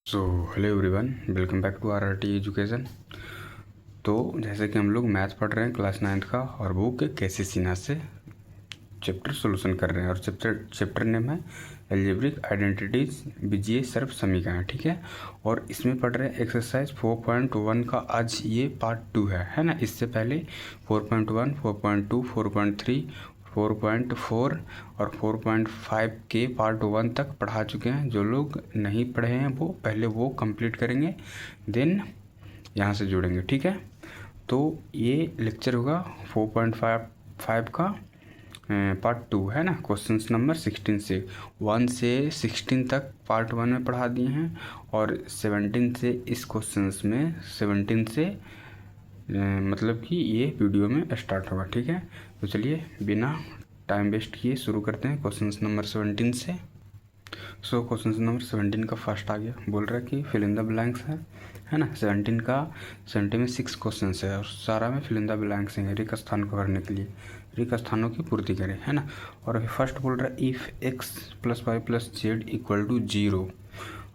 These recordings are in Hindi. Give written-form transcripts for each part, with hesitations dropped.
So hello everyone, welcome back to RRT education. तो जैसे कि हम लोग मैथ पढ़ रहे हैं क्लास 9th का और बुक केसी सिन्हा से चैप्टर सॉल्यूशन कर रहे हैं और चैप्टर नेम है एल्जेब्रिक आइडेंटिटीज बीजीय सर्व समीकरण। ठीक है, और इसमें पढ़ रहे हैं एक्सरसाइज 4.1 का आज ये पार्ट 2 है ना। इससे पहले 4.1, 4.2, 4.3, 4.4 और 4.5 के पार्ट 1 तक पढ़ा चुके हैं। जो लोग नहीं पढ़े हैं वो पहले वो कंप्लीट करेंगे, देन यहाँ से जुड़ेंगे। ठीक है, तो ये लेक्चर होगा 4.5 का पार्ट 2 है ना। क्वेश्चंस नंबर 16 से 1 से 16 तक पार्ट 1 में पढ़ा दिए हैं और 17 से इस क्वेश्चंस में 17 से मतलब कि ये वीडियो में स्टार्ट होगा। ठीक है, तो चलिए बिना टाइम वेस्ट किए शुरू करते हैं क्वेश्चंस नंबर 17 से। सो क्वेश्चन नंबर 17 का फर्स्ट आ गया, बोल रहा है कि फिल इन द ब्लैंक्स है ना। 17 में 6 क्वेश्चन है और सारा में फिल इन द ब्लैंक्स है रिक्त स्थान को भरने के लिए, रिक्त स्थानों की पूर्ति करें, है ना। और अभी फर्स्ट बोल रहा है if x plus Y plus Z equal to 0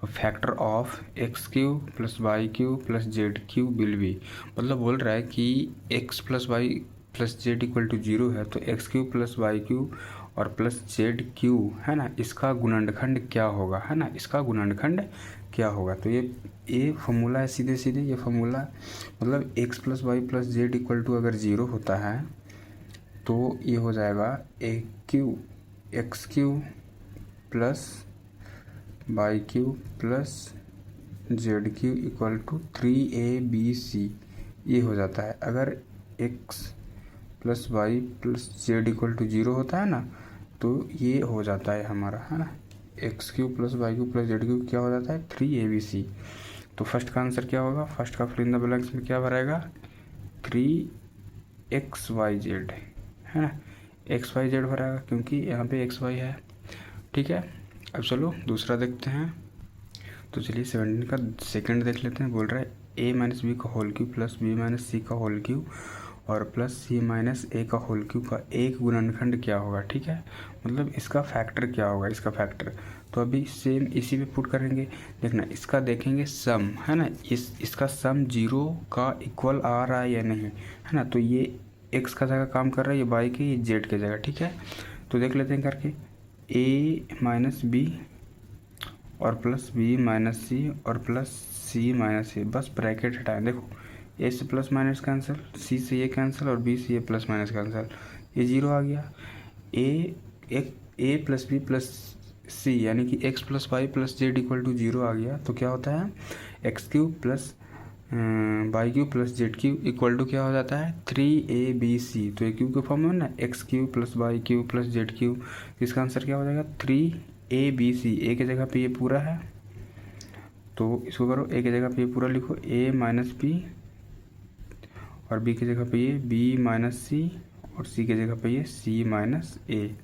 factor of x cube plus Y cube plus Z cube will be. मतलब बोल रहा है कि x plus Y plus Z equal to 0 है तो x cube plus Y cube और प्लस जेड क्यू है ना, इसका गुणनखंड क्या होगा, है ना, इसका गुणनखंड क्या होगा। तो ये फॉर्मूला है, सीधे सीधे ये फॉर्मूला मतलब x plus Y plus Z equal to अगर 0 होता है तो ये हो जाएगा X cube plus Y cube plus Z cube equal to 3abc। ये हो जाता है अगर x plus Y plus Z equal to 0 होता है ना, तो ये हो जाता है हमारा, है ना, X cube plus Y cube plus Z cube क्या हो जाता है 3abc। तो फर्स्ट का आंसर क्या होगा, फर्स्ट का फिल इन द ब्लैंक्स में क्या भराएगा 3xyz, है ना, xyz भराएगा क्योंकि यहाँ पे xy है। ठीक है, अब चलो दूसरा देखते हैं। तो चलिए 17 का सेकंड देख लेते हैं। बोल रहा है a माइनस बी का whole cube plus B minus C का होल क्यू और प्लस सी माइनस ए का होल क्यू का एक गुणनखंड क्या होगा। ठीक है, मतलब इसका फैक्टर क्या होगा, इसका फैक्टर। तो अभी सेम इसी पे पुट करेंगे। देखना इसका देखेंगे सम, है ना, इसका सम 0 का इक्वल आ रहा है या नहीं, है ना। तो ये x का जगह काम कर रहा है, ये y की, ये z की जगह। ठीक है, तो देख लेते हैं करके a माइनस बी और प्लस बी माइनस सी और प्लस सी माइनस ए, बस ब्रैकेट हटाएं। देखो ए से प्लस माइनस कैंसिल, सी से ये कैंसिल और बी से ये प्लस माइनस कैंसिल, ये 0 आ गया। A plus B plus C यानी कि X plus Y plus Z equal to 0 आ गया। तो क्या होता है X cube plus Y cube plus Z cube equal to क्या हो जाता है 3abc। तो ये क्यूब के फॉर्म में ना X cube plus Y cube plus Z cube, इसका आंसर क्या हो जाएगा 3abc। ए की जगह पे ये पूरा है तो इसको करो, ए की जगह पे ये पूरा लिखो a माइनस बी और बी की जगह पे ये b माइनस सी और सी की जगह पे ये c माइनस ए।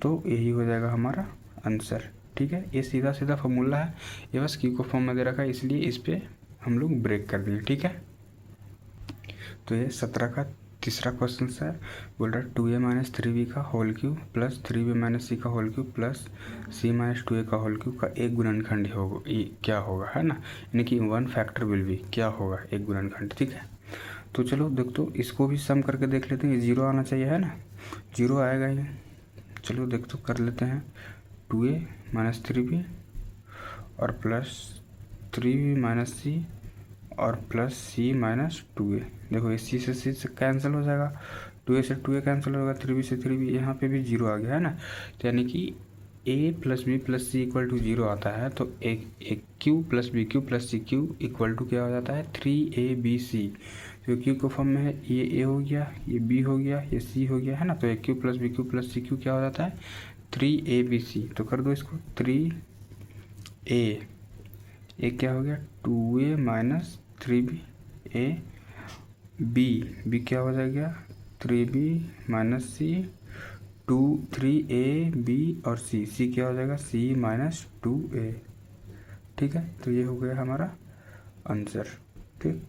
तो यही हो जाएगा हमारा आंसर। ठीक है, ये सीधा सीधा फॉर्मूला है, ये बस क्यू को फॉर्म में दे रखा है इसलिए इस पर हम लोग ब्रेक कर दिए। ठीक है, तो ये 17 का तीसरा क्वेश्चन है। बोल रहा है 2a माइनस 3b का whole cube plus 3b minus C का whole cube plus c minus 2a का होल क्यूब का एक गुणनखंड होगा, ये क्या होगा, है ना, यानी कि 1 फैक्टर विल बी क्या होगा एक गुणनखंड। ठीक है, तो चलो देख, तो इसको भी सम करके देख लेते हैं। 0 आना चाहिए, है ना, 0 आएगा ये। चलो देख तो कर लेते हैं 2a माइनस 3b और प्लस 3b माइनस सी और प्लस सी माइनस 2a। देखो ये सी से कैंसिल हो जाएगा, 2a से 2a कैंसिल होगा, 3b से 3b, यहाँ पे भी 0 आ गया, है ना। तो यानी कि a plus B plus C equal to 0 आता है तो A Q plus B Q plus C cube equal to क्या हो जाता है 3abc। तो क्यू के फॉर्म में है, ये a हो गया, ये b हो गया, ये c हो गया, है ना। तो A Q plus B Q plus C cube क्या हो जाता है 3abc। तो कर दो इसको 3a, एक क्या हो गया 2a minus 3b A B क्या हो जाएगा 3b माइनस सी 3ab और सी क्या हो जाएगा c माइनस 2a। ठीक है, तो ये हो गया हमारा आंसर। ठीक,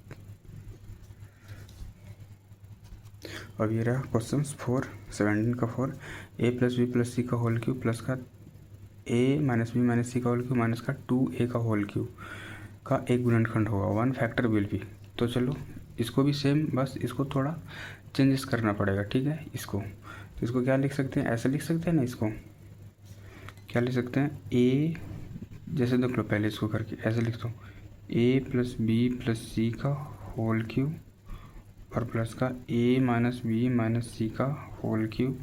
अब ये रहा क्वेश्चन 4 17 का 4 a plus B plus c का होल क्यूब प्लस का ए माइनस बी माइनस सी का होल क्यूब माइनस का 2a का होल क्यूब का एक गुणनखंड होगा, 1 फैक्टर विल बी। तो चलो इसको भी सेम, बस इसको थोड़ा चेंजेस करना पड़ेगा, ठीक है। इसको क्या लिख सकते हैं, ऐसे लिख सकते हैं ना, इसको क्या लिख सकते हैं, ए, जैसे देख लो पहले इसको करके ऐसे लिख दो, ए प्लस बी प्लस सी का होल क्यूब और प्लस का ए माइनस बी माइनस सी का होल क्यूब,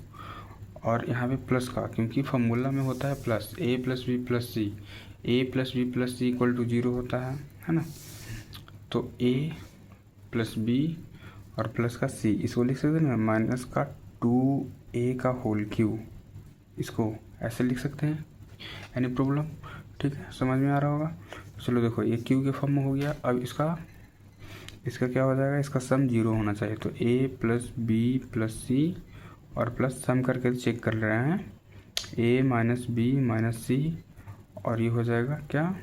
और यहाँ पे प्लस का, क्योंकि फॉर्मूला में होता है plus, A plus B plus C, A plus B plus C equal to 0 होता है ना। तो ए प्लस बी और प्लस का सी, इसको लिख सकते हैं ना माइनस का 2a का होल क्यूब, इसको ऐसे लिख सकते हैं। एनी प्रॉब्लम, ठीक है, समझ में आ रहा होगा। चलो देखो ये क्यू के फॉर्म में हो गया। अब इसका क्या हो जाएगा, इसका सम 0 होना चाहिए। तो a plus B plus c और प्लस सम करके चेक कर रहे हैं, a माइनस बी माइनस सी, और ये हो जाएगा क्या,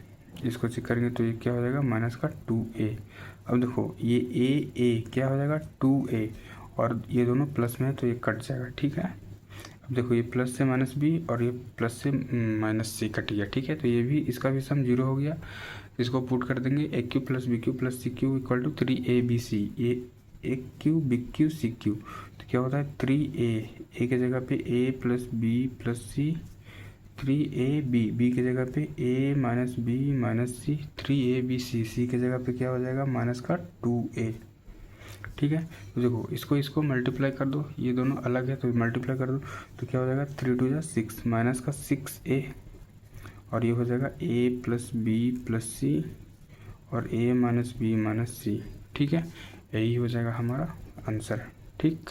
इसको चेक करेंगे तो ये क्या हो जाएगा माइनस का 2a। अब देखो ये a क्या हो जाएगा 2a, और ये दोनों प्लस में है तो ये कट जाएगा, ठीक है। अब देखो ये प्लस से माइनस बी और ये प्लस से माइनस सी कट गया, ठीक है। तो ये भी, इसका भी सम 0 हो गया। इसको पुट कर देंगे, A Q plus B Q plus C cube equal to 3abc, ये A cube B cube C cube, तो क्या होता है 3a, ए के जगह पे a plus B plus C, 3ab, B के जगह पे a minus B minus C, 3abc, C के जगह पे क्या हो जाएगा माइनस का 2a, ठीक है। तो देखो इसको मल्टीप्लाई कर दो, ये दोनों अलग है तो मल्टीप्लाई कर दो, तो क्या हो जाएगा 3 2 6 माइनस का 6a, और ये हो जाएगा a plus B plus c और a माइनस बी माइनस सी, ठीक है। यही हो जाएगा हमारा आंसर, ठीक।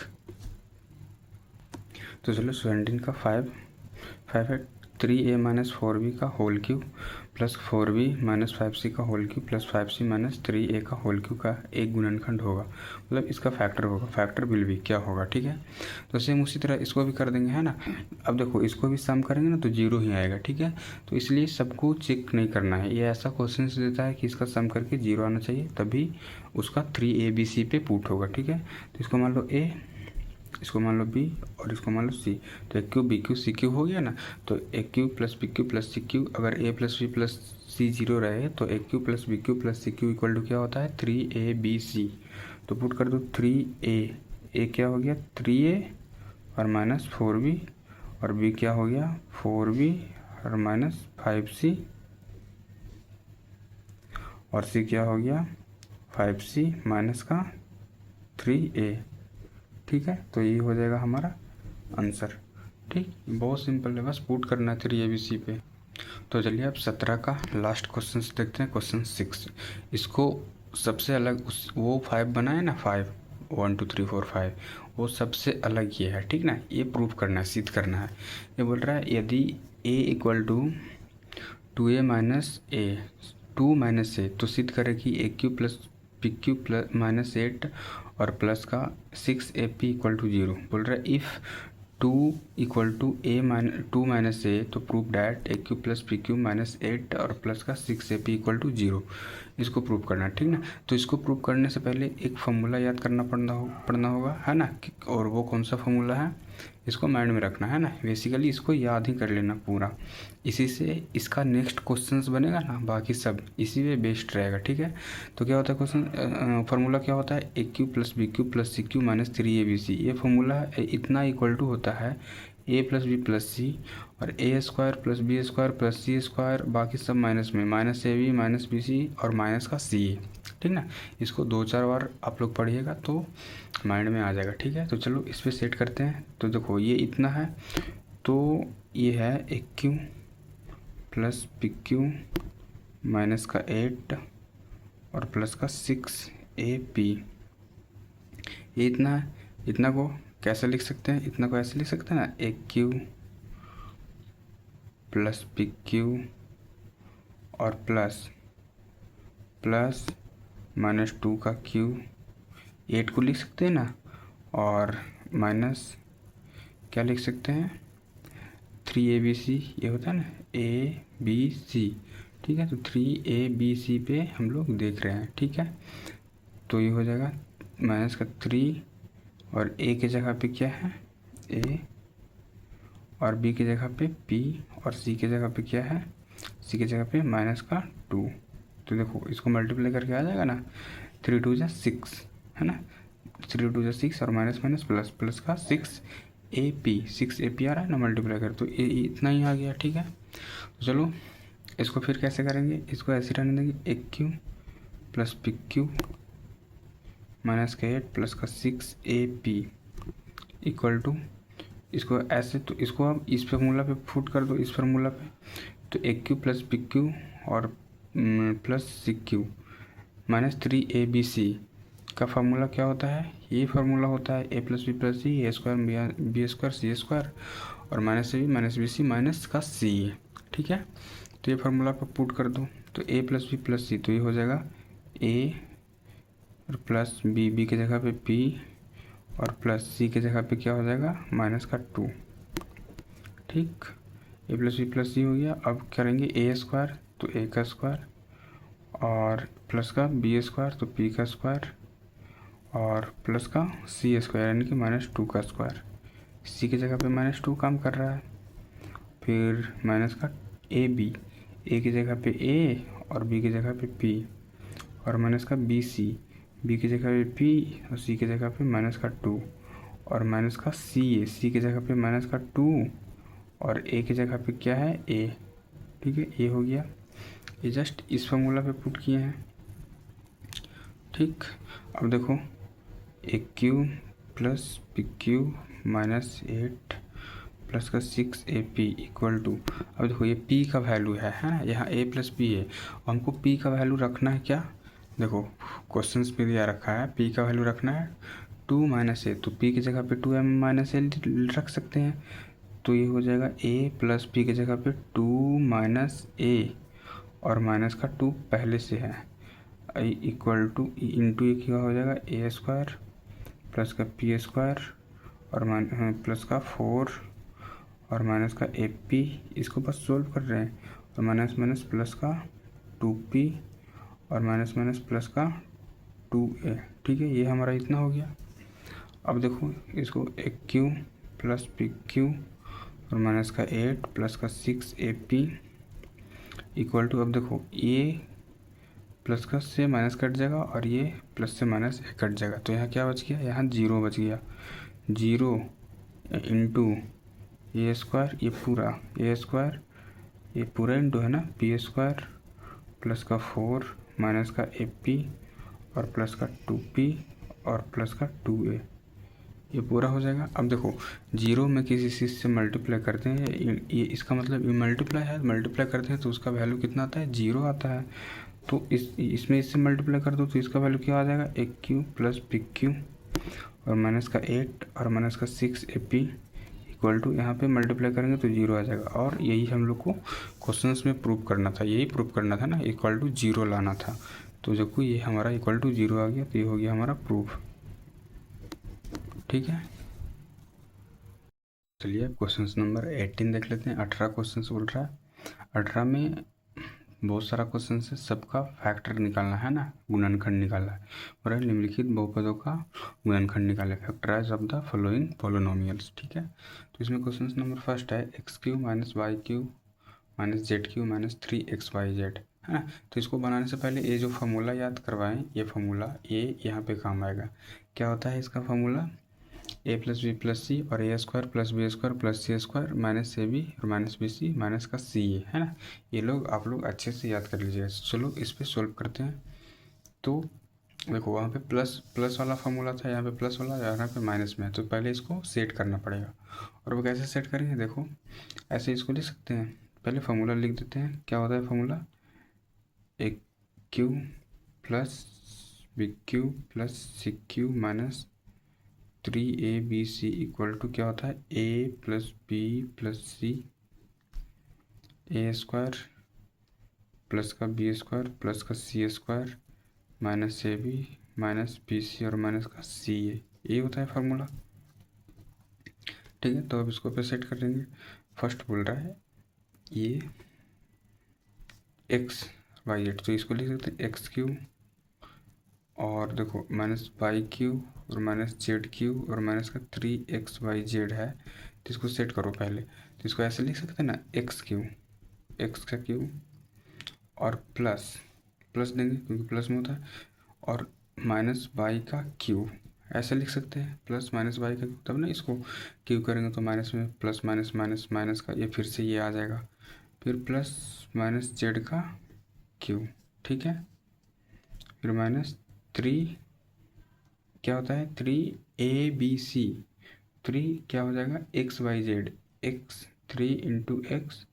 तो चलो 17 का 5 है 3a माइनस 4b का whole cube plus 4b minus 5c का whole cube plus 5c minus 3a का होल क्यूब का एक गुणनखंड होगा, मतलब इसका फैक्टर होगा, फैक्टर विल बी क्या होगा, ठीक है। तो सेम उसी तरह इसको भी कर देंगे, है ना। अब देखो इसको भी सम करेंगे ना तो 0 ही आएगा, ठीक है। तो इसलिए सबको चेक नहीं करना है, ये ऐसा क्वेश्चन देता है कि इसका सम करके 0 आना चाहिए, तभी उसका 3abc पे पुट होगा, ठीक है। तो इसको मान लो a, इसको मान लो बी और इसको मान लो सी, तो A cube B cube C cube हो गया ना। तो A Q plus B Q plus C cube, अगर A plus B plus C 0 रहे तो A Q plus B Q plus C cube equal to क्या होता है 3abc। तो पुट कर दो 3a क्या हो गया 3a और माइनस 4b, और b क्या हो गया 4b और माइनस 5c, और c क्या हो गया 5c माइनस का 3a, ठीक है। तो यही हो जाएगा हमारा आंसर, ठीक। बहुत सिंपल है, बस पुट करना है 3abc पे। तो चलिए अब 17 का लास्ट क्वेश्चन देखते हैं, क्वेश्चन 6। इसको सबसे अलग वो 5 बनाए ना, 5 1 2 3 4 5, वो सबसे अलग ये है, ठीक ना। ये प्रूव करना है, सिद्ध करना है। ये बोल रहा है यदि a equal to 2a minus a 2 minus a, तो सिद्ध करे कि a Q plus P q plus minus 8 और प्लस का 6ap इक्वल टू 0। बोल रहा है if 2 equal to two minus a, तो prove that a Q plus P q minus 8 और प्लस का 6ap इक्वल टू 0। इसको प्रूव करना है, ठीक ना। तो इसको प्रूव करने से पहले एक फॉर्मूला याद करना पड़ना होगा, है ना। और वो कौन सा फॉर्मूला है, इसको माइंड में रखना है ना। बेसिकली इसको याद ही कर लेना पूरा, इसी से इसका नेक्स्ट क्वेश्चंस बनेगा ना, बाकी सब इसी में बेस्ड रहेगा, ठीक है। तो क्या होता है क्वेश्चन, फार्मूला क्या होता है a Q plus B Q plus C Q minus 3abc। ये फार्मूला इतना इक्वल टू होता है ए प्लस बी प्लस सी और a square plus b square plus c square, बाकी सब माइनस में, minus A B minus B C और माइनस का सी ए, ठीक ना। इसको 2-4 बार आप लोग पढ़िएगा तो माइंड में आ जाएगा, ठीक है। तो चलो इस पर सेट करते हैं। तो देखो ये इतना है, तो ये है a Q plus P q minus का 8 और प्लस का 6ap, ये इतना है। इतना को कैसे लिख सकते हैं, इतना को ऐसे लिख सकते हैं ना, ए क्यू प्लस पी क्यू और प्लस माइनस 2 का क्यू, 8 को लिख सकते हैं ना, और माइनस क्या लिख सकते हैं 3abc, ये होता है ना abc, ठीक है। तो 3abc पे हम लोग देख रहे हैं, ठीक है। तो ये हो जाएगा माइनस का 3 और a के जगह पे क्या है a और बी की जगह पे पी और सी की जगह पे क्या है, सी की जगह पे माइनस का 2। तो देखो इसको मल्टीप्लाई करके आ जाएगा ना, 3 2 जा 6 है ना, 3 2 जा 6 और माइनस माइनस प्लस, प्लस का 6AP, 6AP आ रहा है ना, मल्टीप्लाई कर तो इतना ही आ गया। ठीक है, तो चलो इसको फिर कैसे करेंगे, इसको ऐसे रहने देंगे, एक Q plus P q minus का 8 प्लस का 6AP इक्वल टू, इसको ऐसे, तो इसको आप इस फार्मूला पे फुट कर दो, इस फार्मूला पे, तो A Q plus P cube और plus C Q minus 3ABC का फार्मूला क्या होता है, ये फार्मूला होता है ए प्लस बी प्लस सी, ए square B square C square और minus A B minus B C minus का सी। ठीक है, तो ये फार्मूला पे पुट कर दो, तो ए प्लस बी प्लस सी, तो ये हो जाएगा ए और प्लस बी, बी की जगह पे पी और प्लस सी की जगह पे क्या हो जाएगा, माइनस का 2। ठीक, ए प्लस बी प्लस सी हो गया। अब करेंगे ए स्क्वायर, तो ए का स्क्वायर और प्लस का बी स्क्वायर, तो पी का स्क्वायर और प्लस का सी स्क्वायर यानी कि -2 का स्क्वायर। सी की जगह पे -2 काम कर रहा है। फिर माइनस का ए बी, ए की जगह पे ए और बी की जगह पे पी और माइनस का बी सी, बी की जगह पे पी और सी की जगह पे -2 और माइनस का सी ए, सी की जगह पे -2 और ए की जगह पे क्या है, ए। ठीक है, ये हो गया, ये जस्ट इस फॉर्मूला पे पुट किए हैं। ठीक, अब देखो एक Q plus P q minus 8 plus का 6AP इक्वल टू, अब देखो ये p का वैल्यू है ना, यहाँ a प्लस पी है, हमको p का वैल्यू रखना है क्या, देखो क्वेश्चंस पे दिया रखा है p का वैल्यू रखना है 2 माइनस ए, तो p की जगह पे 2m माइनस ए रख सकते हैं, तो ये हो जाएगा a प्लस पी की जगह पे 2 माइनस ए और माइनस का 2 पहले से है, आई इक्वल टू इंटू ये क्या हो जाएगा, ए स्क्वायर प्लस का पी स्क्वायर और प्लस का 4 और माइनस का AP, इसको बस सोल्व कर रहे हैं, और माइनस माइनस प्लस का 2P और माइनस माइनस प्लस का 2A। ठीक है, ये हमारा इतना हो गया। अब देखो इसको एक क्यू प्लस पी क्यू और माइनस का 8 प्लस का 6AP इक्वल टू, अब देखो ये प्लस का से माइनस कट जाएगा और ये प्लस से माइनस कट जाएगा, तो यहाँ क्या बच गया, यहाँ 0 बच गया, 0 इंटू ए स्क्वायर, ये पूरा ए स्क्वायर, ये पूरा इंटू है ना पी स्क्वायर प्लस का 4 माइनस का AP और प्लस का 2P और प्लस का 2A, ये पूरा हो जाएगा। अब देखो 0 में किसी चीज़ से मल्टीप्लाई करते हैं, ये इसका मतलब ये मल्टीप्लाई है, मल्टीप्लाई करते हैं तो उसका वैल्यू कितना आता है, 0 आता है, तो इसमें इससे मल्टीप्लाई कर दो तो इसका वैल्यू क्या आ जाएगा, एक क्यू प्लस पी क्यू और माइनस का 8 और माइनस का 6AP इक्वल टू, यहाँ पे मल्टीप्लाई करेंगे तो 0 आ जाएगा। और यही हम लोग को क्वेश्चंस में प्रूव करना था, यही प्रूव करना था ना, इक्वल टू 0 लाना था, तो देखो ये हमारा इक्वल टू 0 आ गया, तो ये हो गया हमारा प्रूफ। ठीक है, चलिए क्वेश्चन नंबर 18 देख लेते हैं। 18 क्वेश्चन बोल रहा है, 18 में बहुत सारा क्वेश्चन है, सबका फैक्टर निकालना है ना, गुणनखंड निकालना है, और निम्नलिखित बहुपदों का गुणनखंड निकाले, factorise of the following polynomials. ठीक है, तो इसमें क्वेश्चन नंबर फर्स्ट है x cube minus Y cube minus Z cube minus 3XYZ, है ना। तो इसको बनाने से पहले ये जो फार्मूला याद करवाएं, ये फार्मूला ये यहाँ पे काम आएगा। क्या होता है इसका formula, a plus B plus c और a square plus b square plus c square minus A b और माइनस बी सी माइनस का सी ए, है ना। ये लोग आप लोग अच्छे से याद कर लीजिएगा। चलो इस पर सोल्व करते हैं। तो देखो वहाँ पे प्लस प्लस वाला फार्मूला था, यहाँ पे प्लस वाला, यहाँ पे माइनस में है, तो पहले इसको सेट करना पड़ेगा। और वो कैसे सेट करेंगे, देखो ऐसे इसको लिख सकते हैं, पहले फार्मूला लिख देते हैं। क्या होता है फार्मूला, एक Q plus B Q plus C Q minus 3ABC equal to क्या होता है, ए प्लस बी प्लस सी ए स्क्वायर प्लस का बी स्क्वायर प्लस का c square minus A B minus B C और माइनस का सी ए, ये होता है फार्मूला। ठीक है, तो अब इसको पे सेट कर देंगे। फर्स्ट बोल रहा है ये XYZ, तो इसको लिख सकते हैं एक्स क्यू और देखो माइनस वाई क्यू और माइनस जेड क्यू और माइनस का 3XYZ है, तो इसको सेट करो पहले। तो इसको ऐसे लिख सकते हैं ना, एक्स का क्यू और प्लस देंगे क्योंकि प्लस में होता है, और माइनस वाई का क्यू ऐसे लिख सकते हैं, प्लस माइनस वाई का क्यू। तब ना इसको क्यू करेंगे तो माइनस में प्लस माइनस माइनस माइनस का ये फिर से ये आ जाएगा, फिर प्लस माइनस जेड का क्यू, ठीक है। फिर माइनस 3 क्या होता है, 3ABC, 3 क्या हो जाएगा, x Y Z, X 3 into x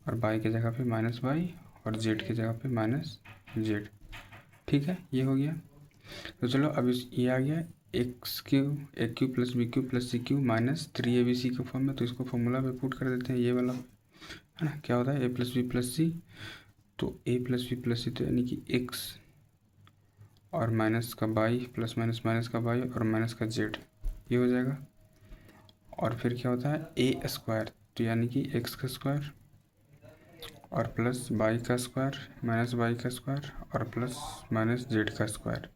और वाई की जगह पे माइनस वाई और जेड की जगह पे माइनस जेड, ठीक है। ये हो गया। तो चलो अब इस ये आ गया X cube A Q plus B Q plus C Q minus 3ABC के फॉर्म में। तो इसको फॉर्मूला में पुट कर देते हैं, ये वाला है ना। क्या होता है, ए प्लस बी प्लस सी, तो ए प्लस बी प्लस सी तो यानी कि एक्स और माइनस का बाई प्लस माइनस माइनस का बाई और माइनस का जेड, ये हो जाएगा। और फिर क्या होता है ए स्क्वायर, तो यानी कि एक्स का स्क्वायर और प्लस बाई का स्क्वायर माइनस बाई का स्क्वायर और प्लस माइनस जेड का स्क्वायर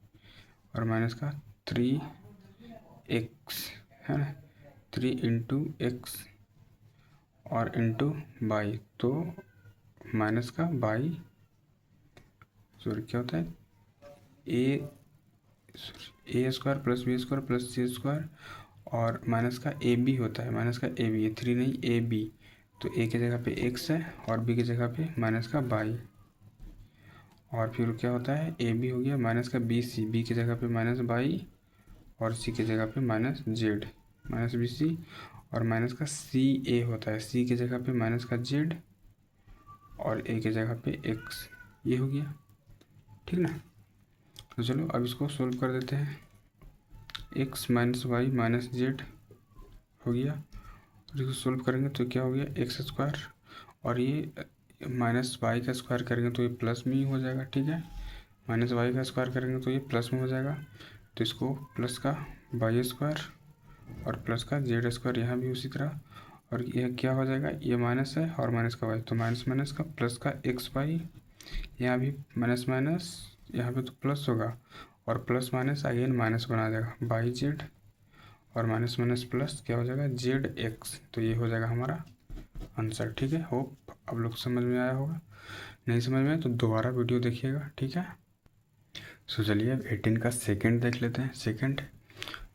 और माइनस का 3x, है ना, 3 इंटू एक्स और इंटू बाई, तो माइनस का बाई, सॉरी क्या होता है a square plus b square plus c square और माइनस का ए बी होता है, माइनस का ए बी, ये 3 नहीं ए बी, तो ए की जगह पे एक्स है और बी की जगह पे माइनस का बाई। और फिर क्या होता है ए बी हो गया माइनस का बी सी, बी की जगह पे माइनस बाई और सी की जगह पे minus Z, minus B C और माइनस का सी ए होता है, सी की जगह पे माइनस का जेड और ए की जगह पे एक्स, ये हो गया, ठीक ना। तो चलो अब इसको सोल्व कर देते हैं। X minus Y minus Z हो गया, और इसको सोल्व करेंगे तो क्या हो गया एक्स स्क्वायर, और ये माइनस वाई का स्क्वायर करेंगे तो ये प्लस में ही हो जाएगा, ठीक है। माइनस वाई का स्क्वायर करेंगे तो ये प्लस में हो जाएगा, तो इसको प्लस का वाई स्क्वायर और प्लस का जेड स्क्वायर यहाँ भी उसी तरह, और यह क्या हो जाएगा, ये माइनस है और माइनस का वाई, तो माइनस माइनस का प्लस का एक्स वाई, यहाँ भी माइनस माइनस, यहाँ पे तो प्लस होगा और प्लस माइनस अगेन माइनस बना देगा बाई जेड और माइनस माइनस प्लस क्या हो जाएगा जेड एक्स, तो ये हो जाएगा हमारा आंसर, ठीक है। होप आप लोग समझ में आया होगा, नहीं समझ में आया तो दोबारा वीडियो देखिएगा, ठीक है। सो चलिए अब 18 का सेकंड देख लेते हैं। सेकंड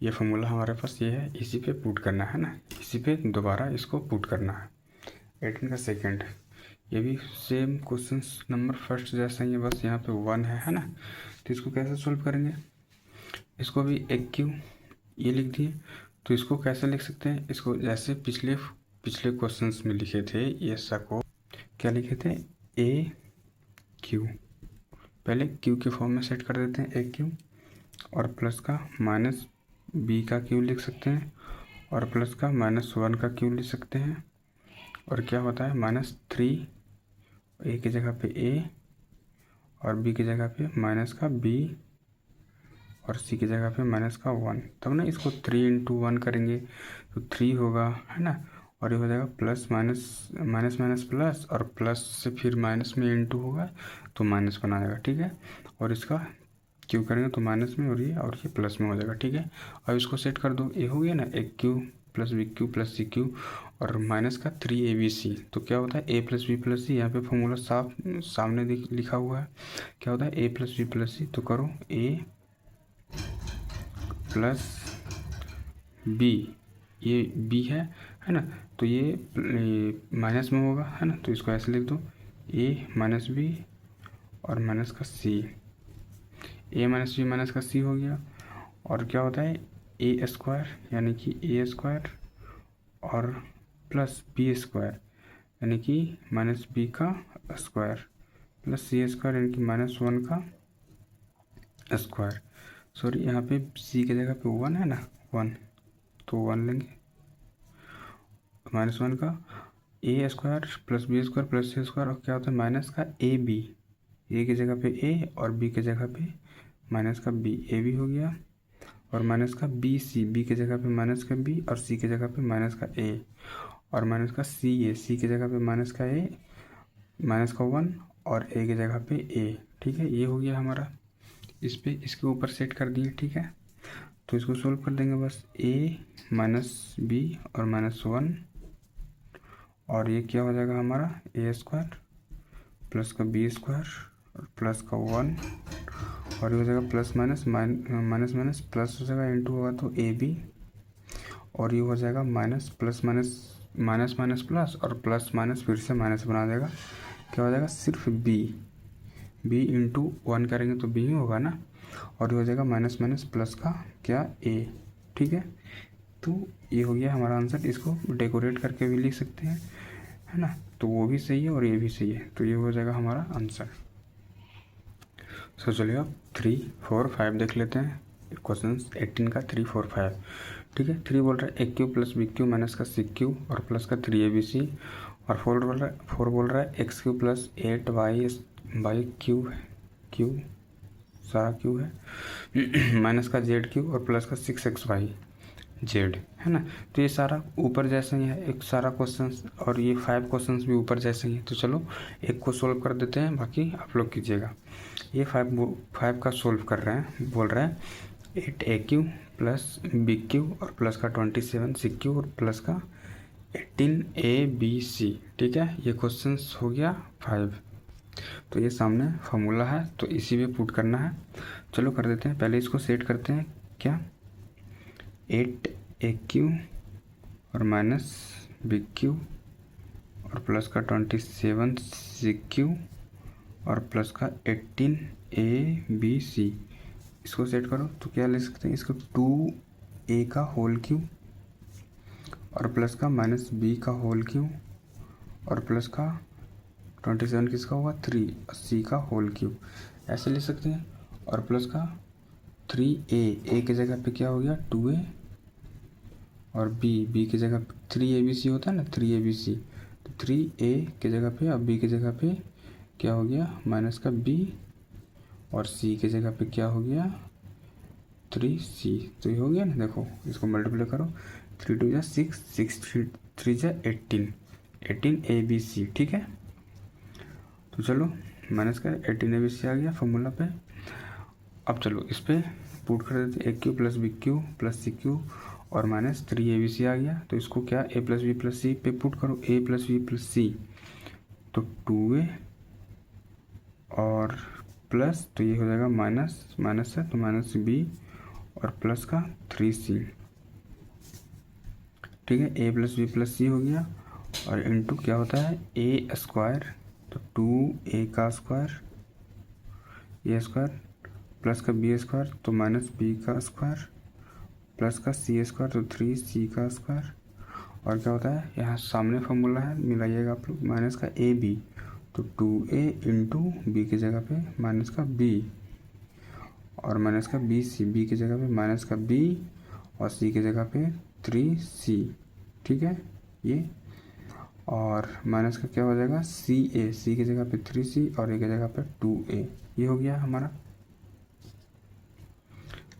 ये फॉर्मूला हमारे पास ये है, इसी पे पुट करना है ना, इसी पे दोबारा इसको पुट करना है। 18 का सेकंड ये भी सेम क्वेश्चन नंबर फर्स्ट जैसा ही है, बस यहाँ पे 1 है ना। तो इसको कैसे सोल्व करेंगे, इसको भी एक क्यू ये लिख दिए, तो इसको कैसे लिख सकते हैं, इसको जैसे पिछले क्वेश्चंस में लिखे थे, ये को क्या लिखे थे ए क्यू, पहले क्यू के फॉर्म में सेट कर देते हैं ए क्यू, और प्लस का माइनस बी का क्यू लिख सकते हैं और प्लस का -1 का क्यू लिख सकते हैं, और क्या होता है -3 ए की जगह पे ए और बी की जगह पे माइनस का बी और सी की जगह पे माइनस का 1, तब ना इसको 3 इंटू 1 करेंगे तो 3 होगा, है ना। और ये हो जाएगा plus minus minus minus plus और प्लस से फिर माइनस में इंटू होगा तो माइनस बना जाएगा, ठीक है। और इसका क्यू करेंगे तो माइनस में और ये प्लस में हो जाएगा, ठीक है। अब इसको सेट कर दो, ये हो गया ना A Q plus B Q plus C Q और माइनस का 3ABC, तो क्या होता है ए प्लस बी प्लस सी, यहाँ पे फॉर्मूला साफ सामने लिखा हुआ है। क्या होता है ए प्लस बी प्लस सी, तो करो ए प्लस बी, ये बी है ना, तो ये माइनस में होगा, है ना, तो इसको ऐसे लिख दो ए माइनस बी और माइनस का सी, ए माइनस बी माइनस का सी हो गया। और क्या होता है ए स्क्वायर यानी कि ए स्क्वायर और प्लस बी स्क्वायर यानी कि माइनस बी का स्क्वायर प्लस सी स्क्वायर यानी कि -1 का स्क्वायर, सॉरी यहाँ पे सी की जगह पे 1 है ना 1, तो 1 लेंगे, -1 का a square plus b square plus c square, और क्या होता है माइनस का ए बी, ए की जगह पे ए और बी की जगह पे माइनस का बी, ए बी हो गया, और माइनस का बी सी, बी की जगह पे माइनस का बी और सी की जगह पे माइनस का ए, और माइनस का सी ए, सी की जगह पे माइनस का ए माइनस का 1 और ए की जगह पे ए, ठीक है। ये हो गया हमारा, इस पे इसके ऊपर सेट कर दिए, ठीक है। तो इसको सोल्व कर देंगे बस, a माइनस बी और -1, और ये क्या हो जाएगा हमारा a स्क्वायर प्लस का b स्क्वायर और प्लस का 1, और ये हो जाएगा plus minus minus minus plus हो जाएगा, इंटू होगा तो ए बी, और ये हो जाएगा minus plus minus minus minus plus, और प्लस माइनस फिर से माइनस बना देगा, क्या हो जाएगा सिर्फ बी इंटू 1 करेंगे तो बी ही होगा ना, और ये हो जाएगा माइनस माइनस प्लस का क्या ए। ठीक है, तो ये हो गया हमारा आंसर। इसको डेकोरेट करके भी लिख सकते हैं, है ना, तो वो भी सही है और ये भी सही है, तो ये हो जाएगा हमारा आंसर। सो चलिए अब 3, 4, 5 देख लेते हैं क्वेश्चन 18 का 3, 4, 5। ठीक है, 3 बोल रहा है a Q plus B q minus का सी क्यू और प्लस का 3abc, और 4 बोल रहा है x cube plus 8y by Q सारा क्यू है माइनस का जेड क्यू और प्लस का 6xy जेड, है ना। तो ये सारा ऊपर जैसा ही है एक सारा क्वेश्चंस, और ये 5 क्वेश्चंस भी ऊपर जैसे ही है। तो चलो एक को सोल्व कर देते हैं, बाकी आप लोग कीजिएगा। ये 5 का सोल्व कर रहे हैं, बोल रहे हैं 8a³ प्लस bq और प्लस का 27c³ और प्लस का 18abc। ठीक है, ये क्वेश्चंस हो गया 5। तो ये सामने फार्मूला है, तो इसी पे पुट करना है। चलो कर देते हैं, पहले इसको सेट करते हैं। क्या 8a³ और माइनस bq और प्लस का 27c³ और प्लस का 18abc, इसको सेट करो तो क्या ले सकते हैं, इसको 2a का होल क्यूब और प्लस का माइनस b का होल क्यूब और प्लस का 27 किसका होगा 3 c का होल क्यूब, ऐसे ले सकते हैं। और प्लस का 3a की जगह पे क्या हो गया 2a, और b की जगह 3abc होता है ना 3abc, तो 3a की जगह पे और b की जगह पे क्या हो गया माइनस का b, और c की जगह पे क्या हो गया 3c। तो ये हो गया ना, देखो इसको मल्टीप्लाई करो, 3 2 जा 6, 6 3 जा 18abc। ठीक है, तो चलो माइनस का 18abc आ गया फॉर्मूला पे। अब चलो इस पे पुट कर देते हैं, a³ plus bq plus c³ और माइनस 3abc आ गया। तो इसको क्या a plus b plus c पे पुट करो, a plus b plus c, तो 2a और प्लस, तो ये हो जाएगा माइनस माइनस है तो माइनस b और प्लस का 3c। ठीक है, a plus b plus c हो गया, और इनटू क्या होता है a स्क्वायर, तो 2a का स्क्वायर a स्क्वायर प्लस का b स्क्वायर तो माइनस b का स्क्वायर प्लस का c स्क्वायर तो 3c का स्क्वायर, और क्या होता है यहाँ सामने फॉर्मूला है मिलाइएगा आप लोग, माइनस का ab तो 2a इंटू बी की जगह पे माइनस का b और माइनस का b की जगह पे माइनस का b और c की जगह पे 3c। ठीक है, ये और माइनस का क्या हो जाएगा c की जगह पे 3c और a की जगह पे 2a, ये हो गया हमारा।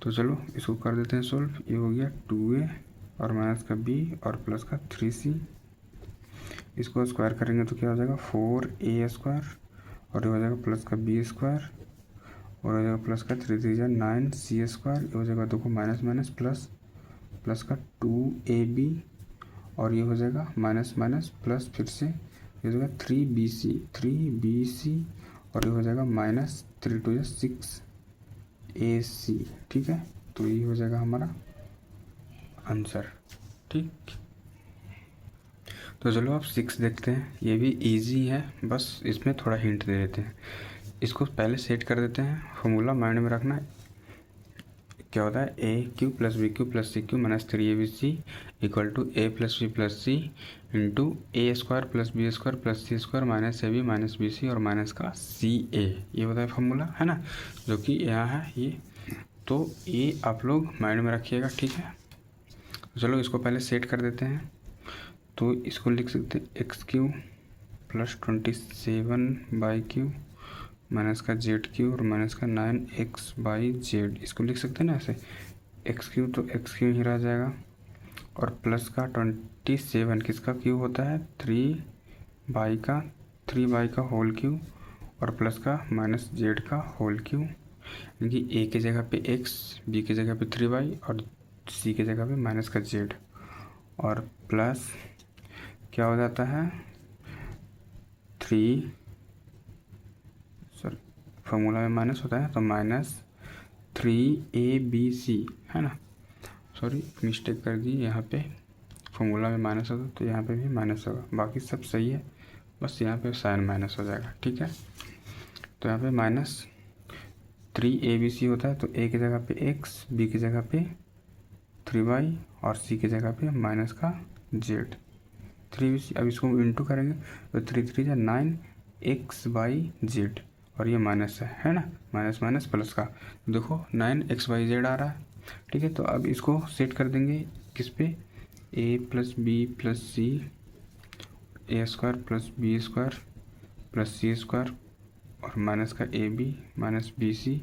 तो चलो इसको कर देते हैं सोल्व। ये हो गया 2a और माइनस का b और प्लस का 3c, इसको स्क्वायर करेंगे तो क्या हो जाएगा 4a स्क्वायर और ये हो जाएगा प्लस का b स्क्वायर और हो जाएगा प्लस का 3 3 9c स्क्वायर, ये हो जाएगा देखो माइनस माइनस प्लस प्लस का 2ab और ये हो जाएगा माइनस माइनस प्लस फिर से ये हो जाएगा 3bc और ये हो जाएगा माइनस 3 2 6ac। ठीक है, तो ये हो जाएगा हमारा आंसर। ठीक, तो चलो आप 6 देखते हैं, ये भी इजी है, बस इसमें थोड़ा हिंट दे देते हैं। इसको पहले सेट कर देते हैं, फॉर्मूला माइंड में रखना है। क्या होता है a³ plus bq plus c³ minus 3abc equal to a plus b plus c into a square plus b square plus c square minus ab minus bc और माइनस का ca, ये होता है फॉर्मूला, है ना, जो कि यहाँ है ये। तो ये आप लोग माइंड में रखिएगा। ठीक है, चलो इसको पहले सेट कर देते हैं। तो इसको लिख सकते हैं x³ प्लस 27/q माइनस का z³ और माइनस का 9x/z, इसको लिख सकते हैं ना ऐसे, x³ तो x³ ही रह जाएगा और प्लस का 27 किसका क्यूब होता है 3 बाई का होल क्यूब और प्लस का माइनस z का होल क्यूब, यानी कि ए की जगह पे x, बी की जगह पे 3y और सी की जगह पे माइनस का z, और प्लस क्या हो जाता है 3, सॉरी फॉर्मूला में माइनस होता है तो -3abc है ना, सॉरी मिस्टेक कर दी, यहाँ पे फॉर्मूला में माइनस होता तो यहाँ पे भी माइनस होगा, बाकी सब सही है, बस यहाँ पे साइन माइनस हो जाएगा। ठीक है, तो यहाँ पे -3abc होता है तो a की जगह पे x, b की जगह पे 3y और c की जगह पे माइनस का z, 3abc। अब इसको इंटू करेंगे तो 3 3 जा 9x/z और ये माइनस है ना, माइनस माइनस प्लस का, देखो 9x/z आ रहा है। ठीक है, तो अब इसको सेट कर देंगे किस पे, a + b + c, a² + b² + c² और माइनस का ab -bc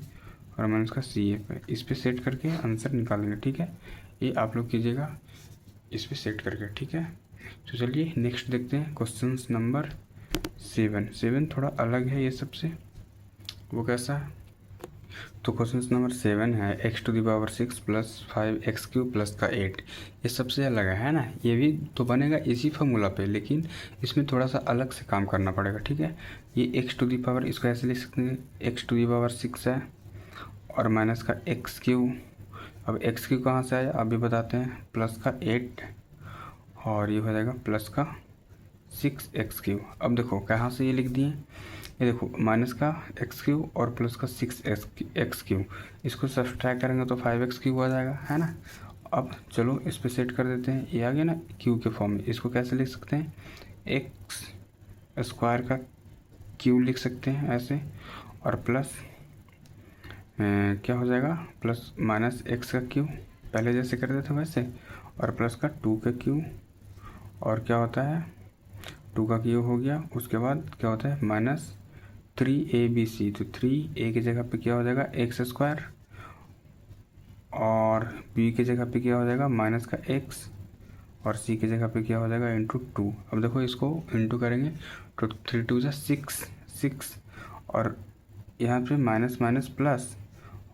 और माइनस का ca पे, इस पे सेट करके आंसर निकालेंगे। ठीक है, ये आप लोग कीजिएगा इस पे सेट करके। ठीक है, तो चलिए नेक्स्ट देखते हैं क्वेश्चन नंबर 7 थोड़ा अलग है ये सबसे, वो कैसा है, तो क्वेश्चन नंबर 7 है x⁶ + 5x³ + का 8, ये सबसे अलग है ना, ये भी तो बनेगा इसी फॉर्मूला पे, लेकिन इसमें थोड़ा सा अलग से काम करना पड़ेगा। ठीक है, ये x⁴ इसको ऐसे लिख सकते हैं x⁶ है और माइनस का x³ अब x³ कहाँ से आया अभी बताते हैं, प्लस का 8 और ये हो जाएगा प्लस का 6x³। अब देखो कहाँ से ये लिख दिए, ये देखो माइनस का x³ और प्लस का 6x³, इसको सब्सट्रैक्ट करेंगे तो 5x³ आ जाएगा, है ना। अब चलो इस पे सेट कर देते हैं, ये आ गया ना क्यू के फॉर्म में, इसको कैसे लिख सकते हैं, x² का क्यू लिख सकते हैं ऐसे, और प्लस क्या हो जाएगा, प्लस माइनस x का क्यू पहले जैसे कर देते वैसे, और प्लस का 2 का क्यू, और क्या होता है 2 का क्यू हो गया, उसके बाद क्या होता है -3abc, तो 3a की जगह पे क्या हो जाएगा x² और b की जगह पे क्या हो जाएगा माइनस का x और c की जगह पे क्या हो जाएगा ×2। अब देखो इसको इंटू करेंगे तो 3 2 जा 6 और यहाँ पे माइनस माइनस प्लस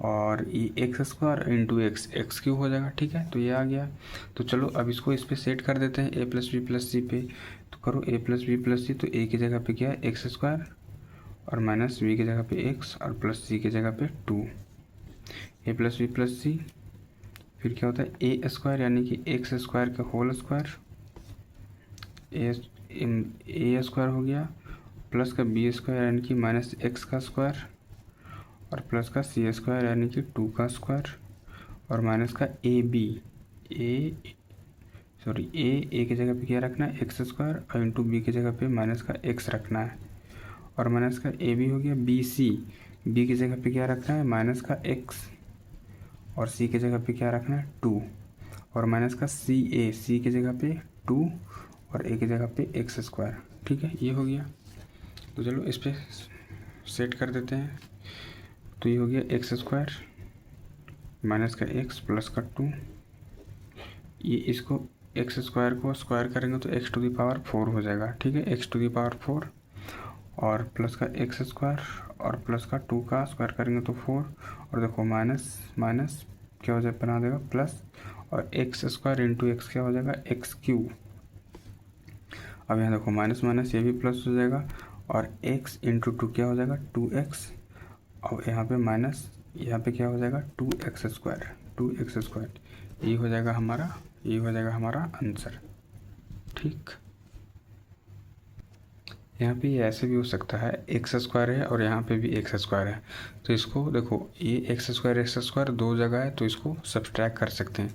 और ये x² इंटू x³ हो जाएगा। ठीक है, तो ये आ गया, तो चलो अब इसको इस पे सेट कर देते हैं a + b + c पे, तो करो a + b + c, तो a की जगह पे क्या है x² और माइनस b की जगह पे x और प्लस c की जगह पे 2, a + b + c, फिर क्या होता है a² यानी कि x² का होल स्क्वायर, a² हो गया, प्लस का b² यानी कि -x का स्क्वायर और प्लस का c² यानी कि 2 का स्क्वायर और माइनस का a की जगह पे क्या रखना है x² और इंटू b की जगह पे माइनस का x रखना है, और माइनस का ab हो गया bc, b की जगह पे क्या रखना है माइनस का x और c की जगह पे क्या रखना है 2 और माइनस का c की जगह पे 2 और a की जगह पे x²। ठीक है, ये हो गया, तो चलो इस पर सेट कर देते हैं, तो ये हो गया x² माइनस का x प्लस का 2, ये इसको x² को स्क्वायर करेंगे तो x⁴ हो जाएगा। ठीक है, x⁴ और प्लस का x² और प्लस का 2 का स्क्वायर करेंगे तो 4, और देखो माइनस माइनस क्या हो जाए बना देगा प्लस, और x² इंटू x क्या हो जाएगा x³। अब यहाँ देखो माइनस माइनस ये भी प्लस हो जाएगा और x इंटू 2 क्या हो जाएगा 2x, और यहाँ पे माइनस यहाँ पे क्या हो जाएगा 2x², ये हो जाएगा हमारा आंसर। ठीक, यहाँ पे ये ऐसे भी हो सकता है x² है और यहाँ पे भी x² है, तो इसको देखो ये x² दो जगह है तो इसको सब्सट्रैक्ट कर सकते हैं,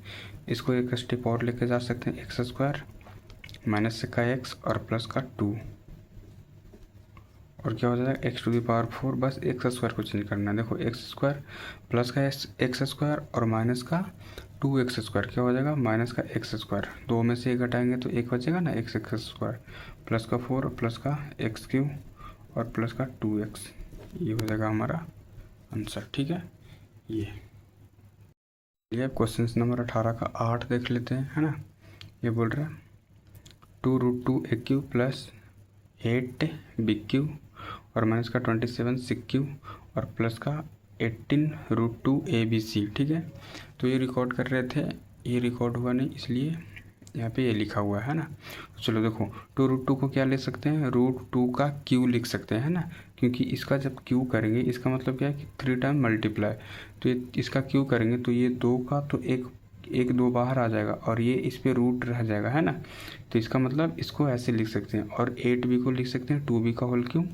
इसको एक स्टेप और लेके जा सकते हैं, x² माइनस का x और प्लस का 2 और क्या हो जाएगा x⁴, बस x² को चेंज करना है। देखो x² प्लस का x² और माइनस का 2x² क्या हो जाएगा माइनस का x², दो में से एक घटाएंगे तो एक बचेगा ना x² प्लस का 4 प्लस का x³ और प्लस का 2x, ये हो जाएगा हमारा आंसर। ठीक है, ये क्वेश्चन नंबर 18 का 8 देख लेते हैं, है ना। ये बोल रहा है 2√2a³ प्लस 8b³ और माइनस का 27 c³ और प्लस का 18√2 ABC, ठीक है। तो ये रिकॉर्ड कर रहे थे, ये रिकॉर्ड हुआ नहीं, इसलिए यहाँ पे ये लिखा हुआ है ना। चलो देखो 2√2 को क्या ले सकते हैं, √2 का क्यू लिख सकते हैं ना, क्योंकि इसका जब क्यू करेंगे इसका मतलब क्या है कि 3 टाइम मल्टीप्लाई, तो ये इसका क्यू करेंगे तो ये 2 का तो एक 2 बाहर आ जाएगा और ये इस पे रूट रह जाएगा, है ना। तो इसका मतलब इसको ऐसे लिख सकते हैं, और 8b को लिख सकते हैं 2b का होल क्यू,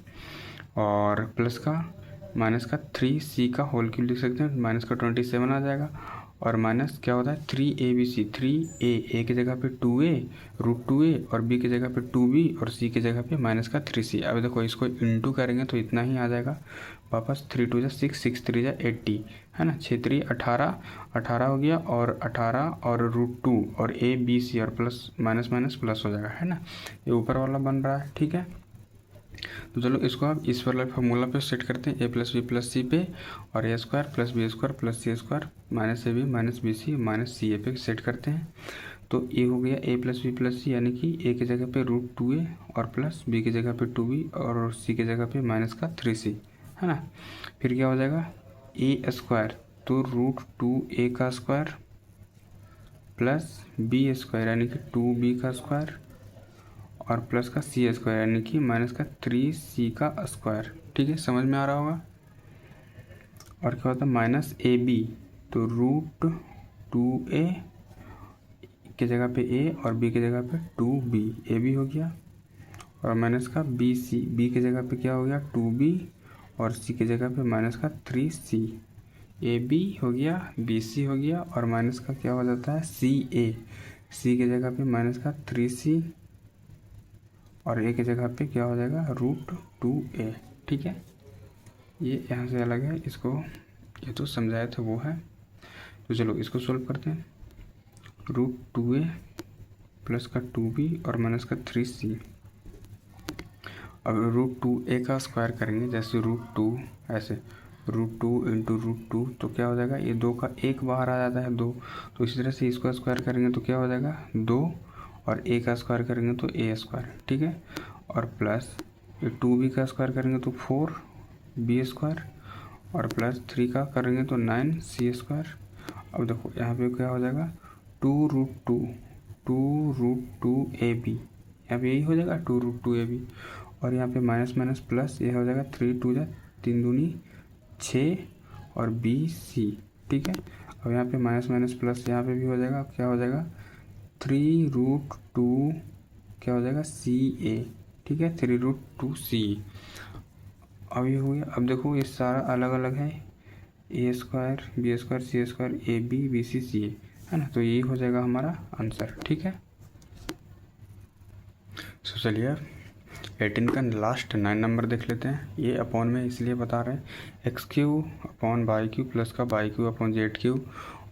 और प्लस का माइनस का 3c का होल क्यू लिख सकते हैं, माइनस का 27 आ जाएगा, और माइनस क्या होता है 3abc, 3a, ए की जगह पे 2a √2a, और b की जगह पे 2b, और c की जगह पे माइनस का 3c। अब देखो इसको इंटू करेंगे तो इतना ही आ जाएगा वापस, 3 2 6, 6 3 80, है ना, 6 3 18 हो गया, और 18 और √2 और a b c और प्लस माइनस माइनस प्लस हो जाएगा, है ना। ये ऊपर वाला बन रहा है, ठीक है। तो चलो इसको आप इस वाला फॉर्मूला पे सेट करते हैं, a + b + c पे, और a² + b² + c² minus ab minus bc minus ca पे सेट करते हैं। तो ये हो गया a + b + c, यानी कि a की जगह पे √2a और प्लस b की जगह पे 2b और c की जगह पे माइनस का 3c, है ना। फिर क्या हो जाएगा a², तो √2a का स्क्वायर प्लस b² यानी कि 2b का स्क्वायर, और प्लस का c² यानी कि माइनस का 3c का स्क्वायर, ठीक है, समझ में आ रहा होगा। और क्या होता है माइनस ab, तो √2a की जगह पे a और b की जगह पे 2b, ab हो गया, और माइनस का bc, b की जगह पे क्या हो गया 2b, और c की जगह पे माइनस का 3c, ab हो गया, bc हो गया, और माइनस का क्या हो जाता है ca, c की जगह पे माइनस का 3c, और a की जगह पे क्या हो जाएगा √2a, ठीक है। ये यहाँ से अलग है, इसको ये तो समझाए थे वो है। तो चलो इसको सोल्व करते हैं, √2a प्लस का 2b और माइनस का 3c। अब √2a का स्क्वायर करेंगे, जैसे √2 ऐसे √2 × √2, तो क्या हो जाएगा, ये 2 का 1 बाहर आ जाता है 2, तो इसी तरह से इसको स्क्वायर करेंगे तो क्या हो जाएगा 2, और a का स्क्वायर करेंगे तो a², ठीक है, और प्लस ये 2b का स्क्वायर करेंगे तो 4b², और प्लस 3 का करेंगे तो 9c²। अब देखो यहाँ पे क्या हो जाएगा 2√2ab, यहाँ पे यही हो जाएगा 2√2ab, और यहाँ पे माइनस माइनस प्लस, ये हो जाएगा 3 2 3 दूनी 6 और bc, ठीक है। अब यहाँ पे माइनस माइनस प्लस यहाँ पे भी हो जाएगा, क्या हो जाएगा 3√2 क्या हो जाएगा ca, ठीक है, 3√2c। अब ये हो गया। अब देखो ये सारा अलग अलग है, a² b² c² ab bc ca, है ना, तो यही हो जाएगा हमारा आंसर, ठीक है। तो चलिए 18 का लास्ट 9 नंबर देख लेते हैं। ये अपॉन में इसलिए बता रहे हैं x³ अपॉन y³ प्लस का y³ अपॉन z³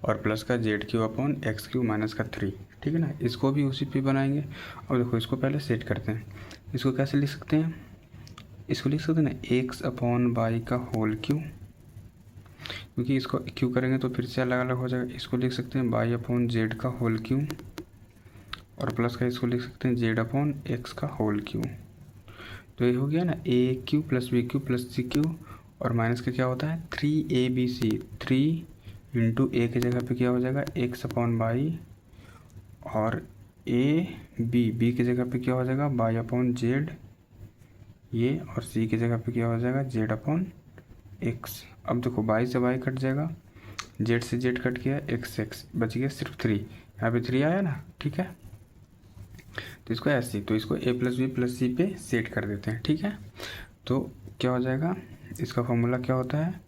और प्लस का z³ अपॉन x³ माइनस का 3, ठीक है ना। इसको भी उसी पे बनाएंगे। अब देखो इसको पहले सेट करते हैं, इसको कैसे लिख सकते हैं, इसको लिख सकते हैं ना x अपॉन y का होल क्यू, क्योंकि इसको क्यू करेंगे तो फिर से अलग अलग हो जाएगा। इसको लिख सकते हैं y अपॉन z का होल क्यू, और प्लस का इसको लिख सकते हैं z अपॉन x का होल क्यू। तो ये हो गया ना a³ plus b³ plus c³ और माइनस का क्या होता है 3abc, 3 × a की जगह पे क्या हो जाएगा x अपॉन y, और b की जगह पे क्या हो जाएगा y अपॉन z ये, और c की जगह पे क्या हो जाएगा z अपॉन x। अब देखो y से y कट जाएगा, z से z कट गया, x बच गया सिर्फ 3, यहाँ पे 3 आया ना, ठीक है। तो इसको ऐसे, तो इसको a + b + c पे सेट कर देते हैं, ठीक है। तो क्या हो जाएगा, इसका फॉर्मूला क्या होता है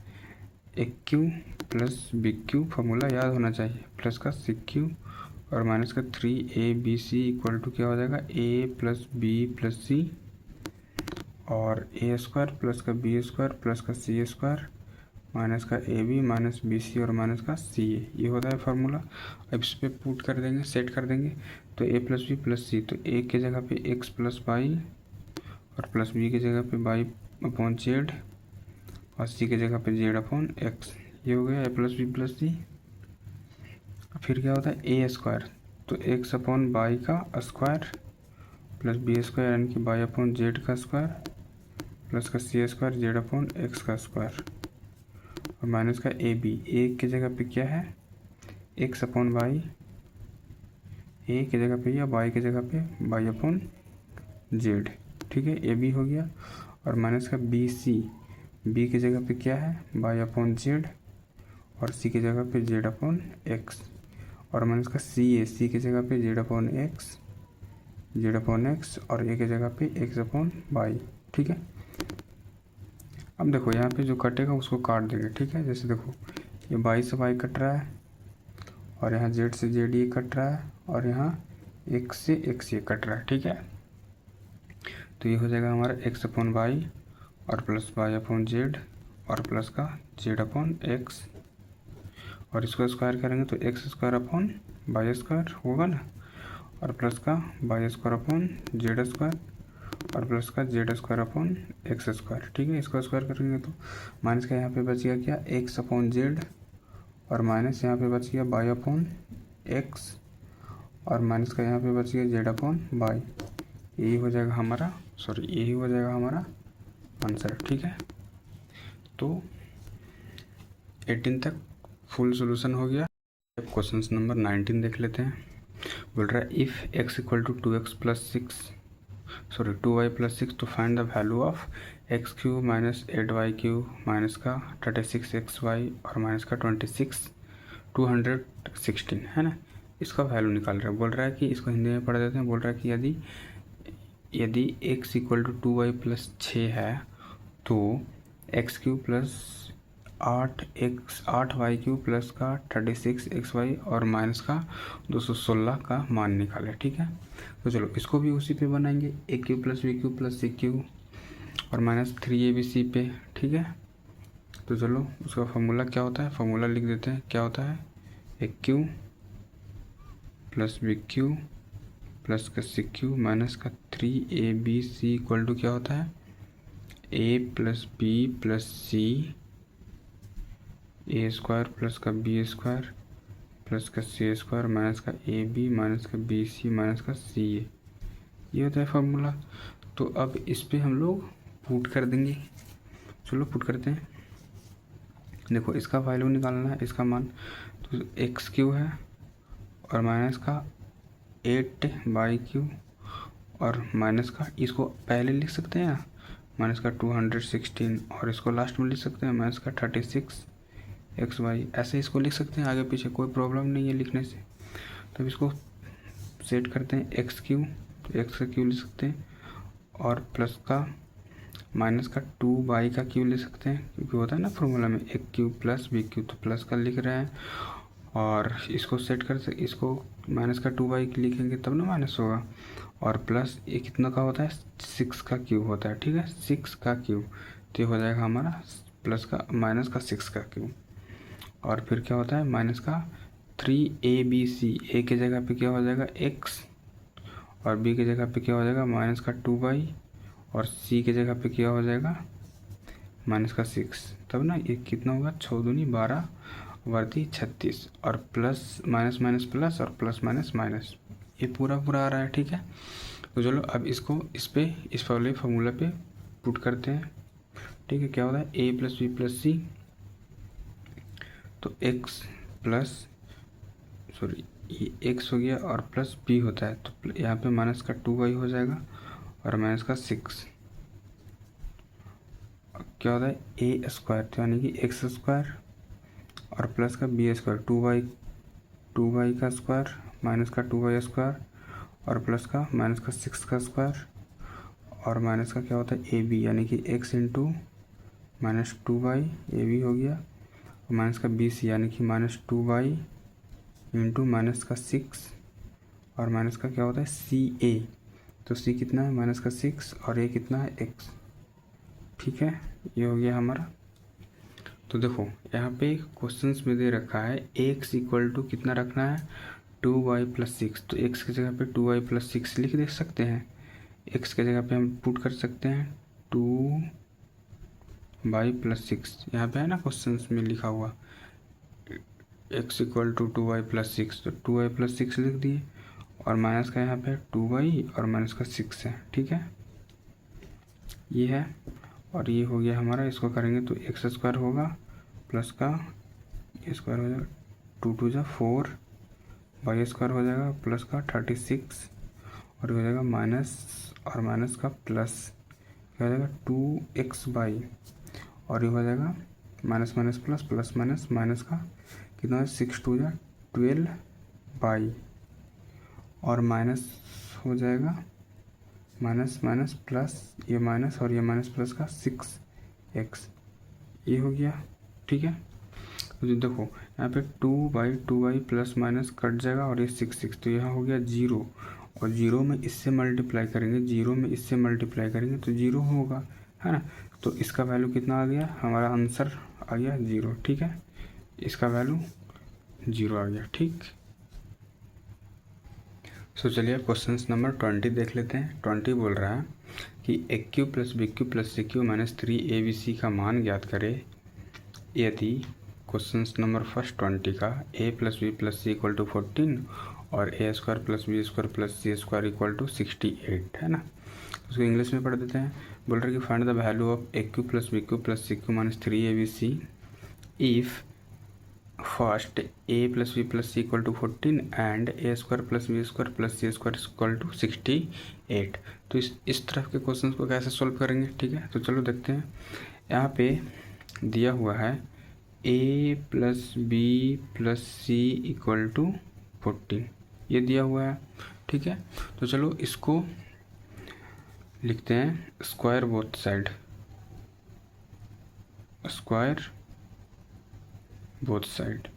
a³ + b³ फॉर्मूला याद होना चाहिए, प्लस का c³ और माइनस का 3abc = क्या हो जाएगा a + b + c, और a² प्लस का b² प्लस का c² माइनस का ab माइनस bc और माइनस का ca, ये होता है फार्मूला। अब इस पर पुट कर देंगे, सेट कर देंगे, तो a + b + c, तो a की जगह पे x + y और प्लस b की जगह पे y अपॉन z और c की जगह पे z अपॉन x, ये हो गया a + b + c। फिर क्या होता है a², तो x अपॉन y का स्क्वायर प्लस b² यानी कि y अपॉन z का स्क्वायर प्लस का c² z अपॉन x का स्क्वायर, और माइनस का ए बी, ए की जगह पे क्या है एक्स अपॉन वाई, ए की जगह पे या वाई की जगह पे वाई अपॉन जेड, ठीक है, ए बी हो गया। और माइनस का बी सी, बी की जगह पे क्या है वाई अपॉन जेड, और सी की जगह पे जेड अपॉन एक्स। और माइनस का सी ए, सी की जगह पे Z upon x, Z upon X, और ए की जगह पे एक्स अपॉन वाई, ठीक है। अब देखो यहाँ पे जो कटेगा उसको काट देंगे, ठीक है। जैसे देखो ये वाई से वाई कट रहा है, और यहाँ जेड से जेड ये कट रहा है, और यहाँ एक्स से एक्स ये कट रहा है, ठीक है। तो ये हो जाएगा हमारा एक्स अपॉन वाई और प्लस वाई अपॉन जेड और प्लस का जेड अपॉन एक्स, और इसको स्क्वायर करेंगे तो X square upon Y square होगा ना, और प्लस का Y square upon Z square और प्लस का Z square upon X square, ठीक है। इसको स्क्वायर करेंगे तो माइनस का यहाँ पे बच गया क्या एक्स अपॉन जेड, और माइनस यहाँ पे बच गया वाई अपॉन एक्स, और माइनस का यहाँ पे बच गया जेड अपॉन वाई। यही हो जाएगा हमारा यही हो जाएगा हमारा आंसर, ठीक है। तो 18 तक फुल सॉल्यूशन हो गया। अब क्वेश्चन नंबर 19 देख लेते हैं। बोल रहा है if x equal to 2x plus 2y plus 6 तो find the value of x cube minus 8y cube minus का 36xy और माइनस का 216 है ना, इसका वैल्यू निकाल रहा है। बोल रहा है कि इसको हिंदी में पढ़ देते हैं। बोल रहा है कि यदि x equal to 2y plus 6 है तो x cube plus 8y Q plus का 36xy और माइनस का 216 का मान निकाले, ठीक है। तो चलो इसको भी उसी पे बनाएंगे, a Q plus B Q plus C Q और माइनस 3abc पे, ठीक है। तो चलो उसका फॉर्मूला क्या होता है, फॉर्मूला लिख देते हैं। क्या होता है a Q plus B Q plus का सी क्यू माइनस का 3abc इक्वल टू क्या होता है ए प्लस बी प्लस सी ए स्क्वायर प्लस का बी स्क्वायर प्लस का सी स्क्वायर माइनस का ए बी माइनस का बी सी माइनस का सी ए, ये होता है फॉर्मूला। तो अब इस पे हम लोग पुट कर देंगे। चलो पुट करते हैं। देखो इसका वैल्यू निकालना है, इसका मान तो एक्स क्यू है और माइनस का 8y क्यू और माइनस का, इसको पहले लिख सकते हैं माइनस का 216 और इसको लास्ट में लिख सकते हैं माइनस का 36xy, ऐसे इसको लिख सकते हैं, आगे पीछे कोई प्रॉब्लम नहीं है लिखने से। तो इसको सेट करते हैं एक्स क्यू, तो एक्स का क्यू लिख सकते हैं और प्लस का माइनस का 2y का क्यू लिख सकते हैं, क्योंकि होता है ना फॉर्मूला में एक क्यू प्लस बी क्यू, तो प्लस का लिख रहे हैं और इसको सेट कर सकते, इसको माइनस का 2y लिखेंगे तब ना माइनस होगा, और प्लस ये कितना का होता है 6 का क्यूब होता है, ठीक है, 6 का क्यूब। तो ये हो जाएगा हमारा प्लस का माइनस का 6 का क्यूब, और फिर क्या होता है माइनस का 3abc, ए की जगह पे क्या हो जाएगा x और बी की जगह पे क्या हो जाएगा माइनस का 2y और सी की जगह पे क्या हो जाएगा माइनस का 6, तब ना ये कितना होगा 6 दूनी 12 वर्ती 36 और प्लस माइनस माइनस प्लस और प्लस माइनस माइनस, ये पूरा पूरा आ रहा है, ठीक है। तो चलो अब इसको इस वाले फार्मूला पे पुट करते हैं, ठीक है। क्या होता है ए प्लस बी प्लस सी, तो एक्स प्लस ये एक्स हो गया और प्लस बी होता है, तो यहाँ पे माइनस का 2y हो जाएगा और माइनस का 6, क्या होता है ए स्क्वायर, तो यानी कि एक्स स्क्वायर और प्लस का बी स्क्वायर 2y का स्क्वायर माइनस का 2y स्क्वायर और प्लस का माइनस का 6 का स्क्वायर और माइनस का क्या होता है ए बी, यानी कि x into minus 2y A B हो गया, और माइनस का बी सी यानी कि माइनस 2y इंटू माइनस का 6 और माइनस का क्या होता है सी ए, तो सी कितना है माइनस का 6 और ए कितना है x, ठीक है। ये हो गया हमारा। तो देखो यहाँ पे क्वेश्चंस में दे रखा है x इक्वल टू कितना रखना है 2y प्लस 6, तो x की जगह पे 2y प्लस 6 लिख दे सकते हैं, x की जगह पे हम पुट कर सकते हैं 2y प्लस 6, यहाँ पे है ना क्वेश्चंस में लिखा हुआ x equal to 2y plus 6, तो 2y प्लस 6 लिख दिए और माइनस का यहाँ पे 2y और माइनस का 6 है, ठीक है, ये है। और ये हो गया हमारा, इसको करेंगे तो एक्स स्क्वायर होगा प्लस का ए स्क्वायर हो जाएगा 2 × 4 वाई स्क्वायर हो जाएगा प्लस का 36 और हो जाएगा माइनस और माइनस का प्लस क्या हो जाएगा 2x/, और ये हो जाएगा minus minus plus plus minus minus का कितना है 6 × 2 = 12/, और माइनस हो जाएगा माइनस माइनस प्लस ये माइनस और ये माइनस प्लस का 6x, ये हो गया। ठीक है, तो देखो यहाँ पे 2/2 प्लस माइनस कट जाएगा और ये 6 तो यहाँ हो गया 0, और 0 में इससे मल्टीप्लाई करेंगे, 0 में इससे मल्टीप्लाई करेंगे तो 0 होगा, है ना। तो इसका वैल्यू कितना आ गया, हमारा आंसर आ गया 0। ठीक है, इसका वैल्यू 0 आ गया। ठीक, सो चलिए क्वेश्चन नंबर 20 देख लेते हैं। 20 बोल रहा है कि AQ + BQ + CQ - 3ABC का मान ज्ञात करे यदि क्वेश्चन नंबर फर्स्ट 20 का A + B + C = 14 और A² + B² + C² = 68, है ना। उसको इंग्लिश में पढ़ देते हैं। बोल रहे कि find the value of AQ + BQ + CQ - 3ABC if first A + B + C = 14 and A² + B² + C² = 68। तो इस तरह के क्वेश्चन को कैसे सॉल्व करेंगे। ठीक है, तो चलो देखते हैं। यहाँ पे दिया हुआ है A + B + C = 14, ये दिया हुआ है। ठीक है, तो चलो इसको लिखते हैं square both side, square both side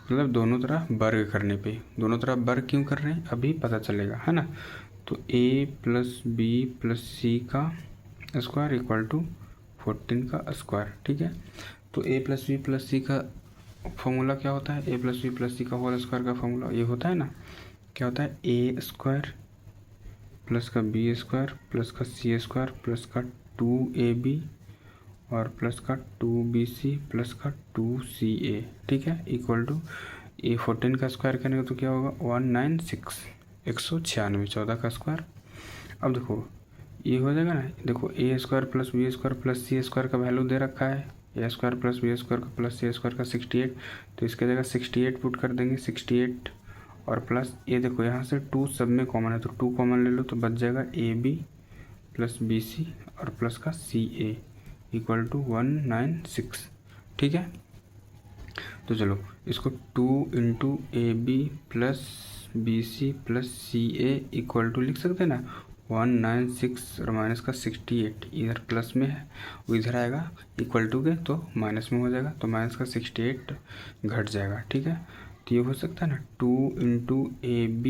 मतलब दोनों तरफ वर्ग करने पे। दोनों तरफ वर्ग क्यों कर रहे हैं अभी पता चलेगा, है ना। तो A + B + C का स्क्वायर = 14 का स्क्वायर। ठीक है, तो A + B + C का फॉर्मूला क्या होता है, A + B + C का होल स्क्वायर का फॉर्मूला ये होता है ना, क्या होता है A² प्लस का B² प्लस का C² प्लस का 2AB और प्लस का 2BC प्लस का 2CA। ठीक है, = ये 14 का स्क्वायर करेंगे तो क्या होगा 196, 196, 14 का स्क्वायर। अब देखो ये हो जाएगा ना, देखो A² + B² + C² का वैल्यू दे रखा है, A² + B² + C² का 68, तो इसके जगह 68 पुट कर देंगे, 68 और प्लस ये देखो यहाँ से 2 सब में कॉमन है तो 2 कॉमन ले लो तो बच जाएगा AB + BC और प्लस का CA = 196। ठीक है, तो चलो इसको 2 × AB + BC + CA = लिख सकते हैं ना 196 और माइनस का 68, इधर प्लस में है वो इधर आएगा इक्वल टू के तो माइनस में हो जाएगा, तो माइनस का 68 घट जाएगा। ठीक है, तो ये हो सकता है ना 2 × AB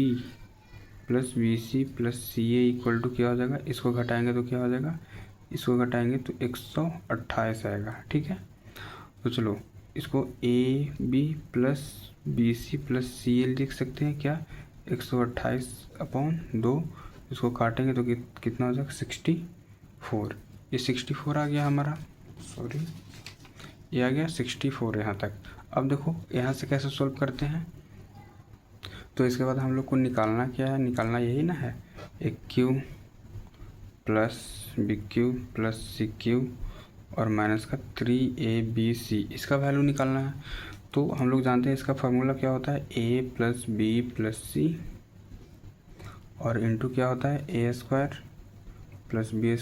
+ BC + CA = क्या हो जाएगा, इसको घटाएंगे तो क्या हो जाएगा, इसको घटाएंगे तो 128 आएगा। ठीक है, तो चलो इसको AB + BC + CA लिख सकते हैं क्या 128/2, इसको काटेंगे तो कितना हो जाएगा 64, ये 64 आ गया हमारा, सॉरी ये आ गया 64 यहाँ तक। अब देखो यहाँ से कैसे सॉल्व करते हैं, तो इसके बाद हम लोग को निकालना क्या है, निकालना यही ना है AQ + BQ + CQ और माइनस का 3ABC, इसका वैल्यू निकालना है। तो हम लोग जानते हैं इसका फार्मूला क्या होता है A + B + C और इंटू क्या होता है A² + B²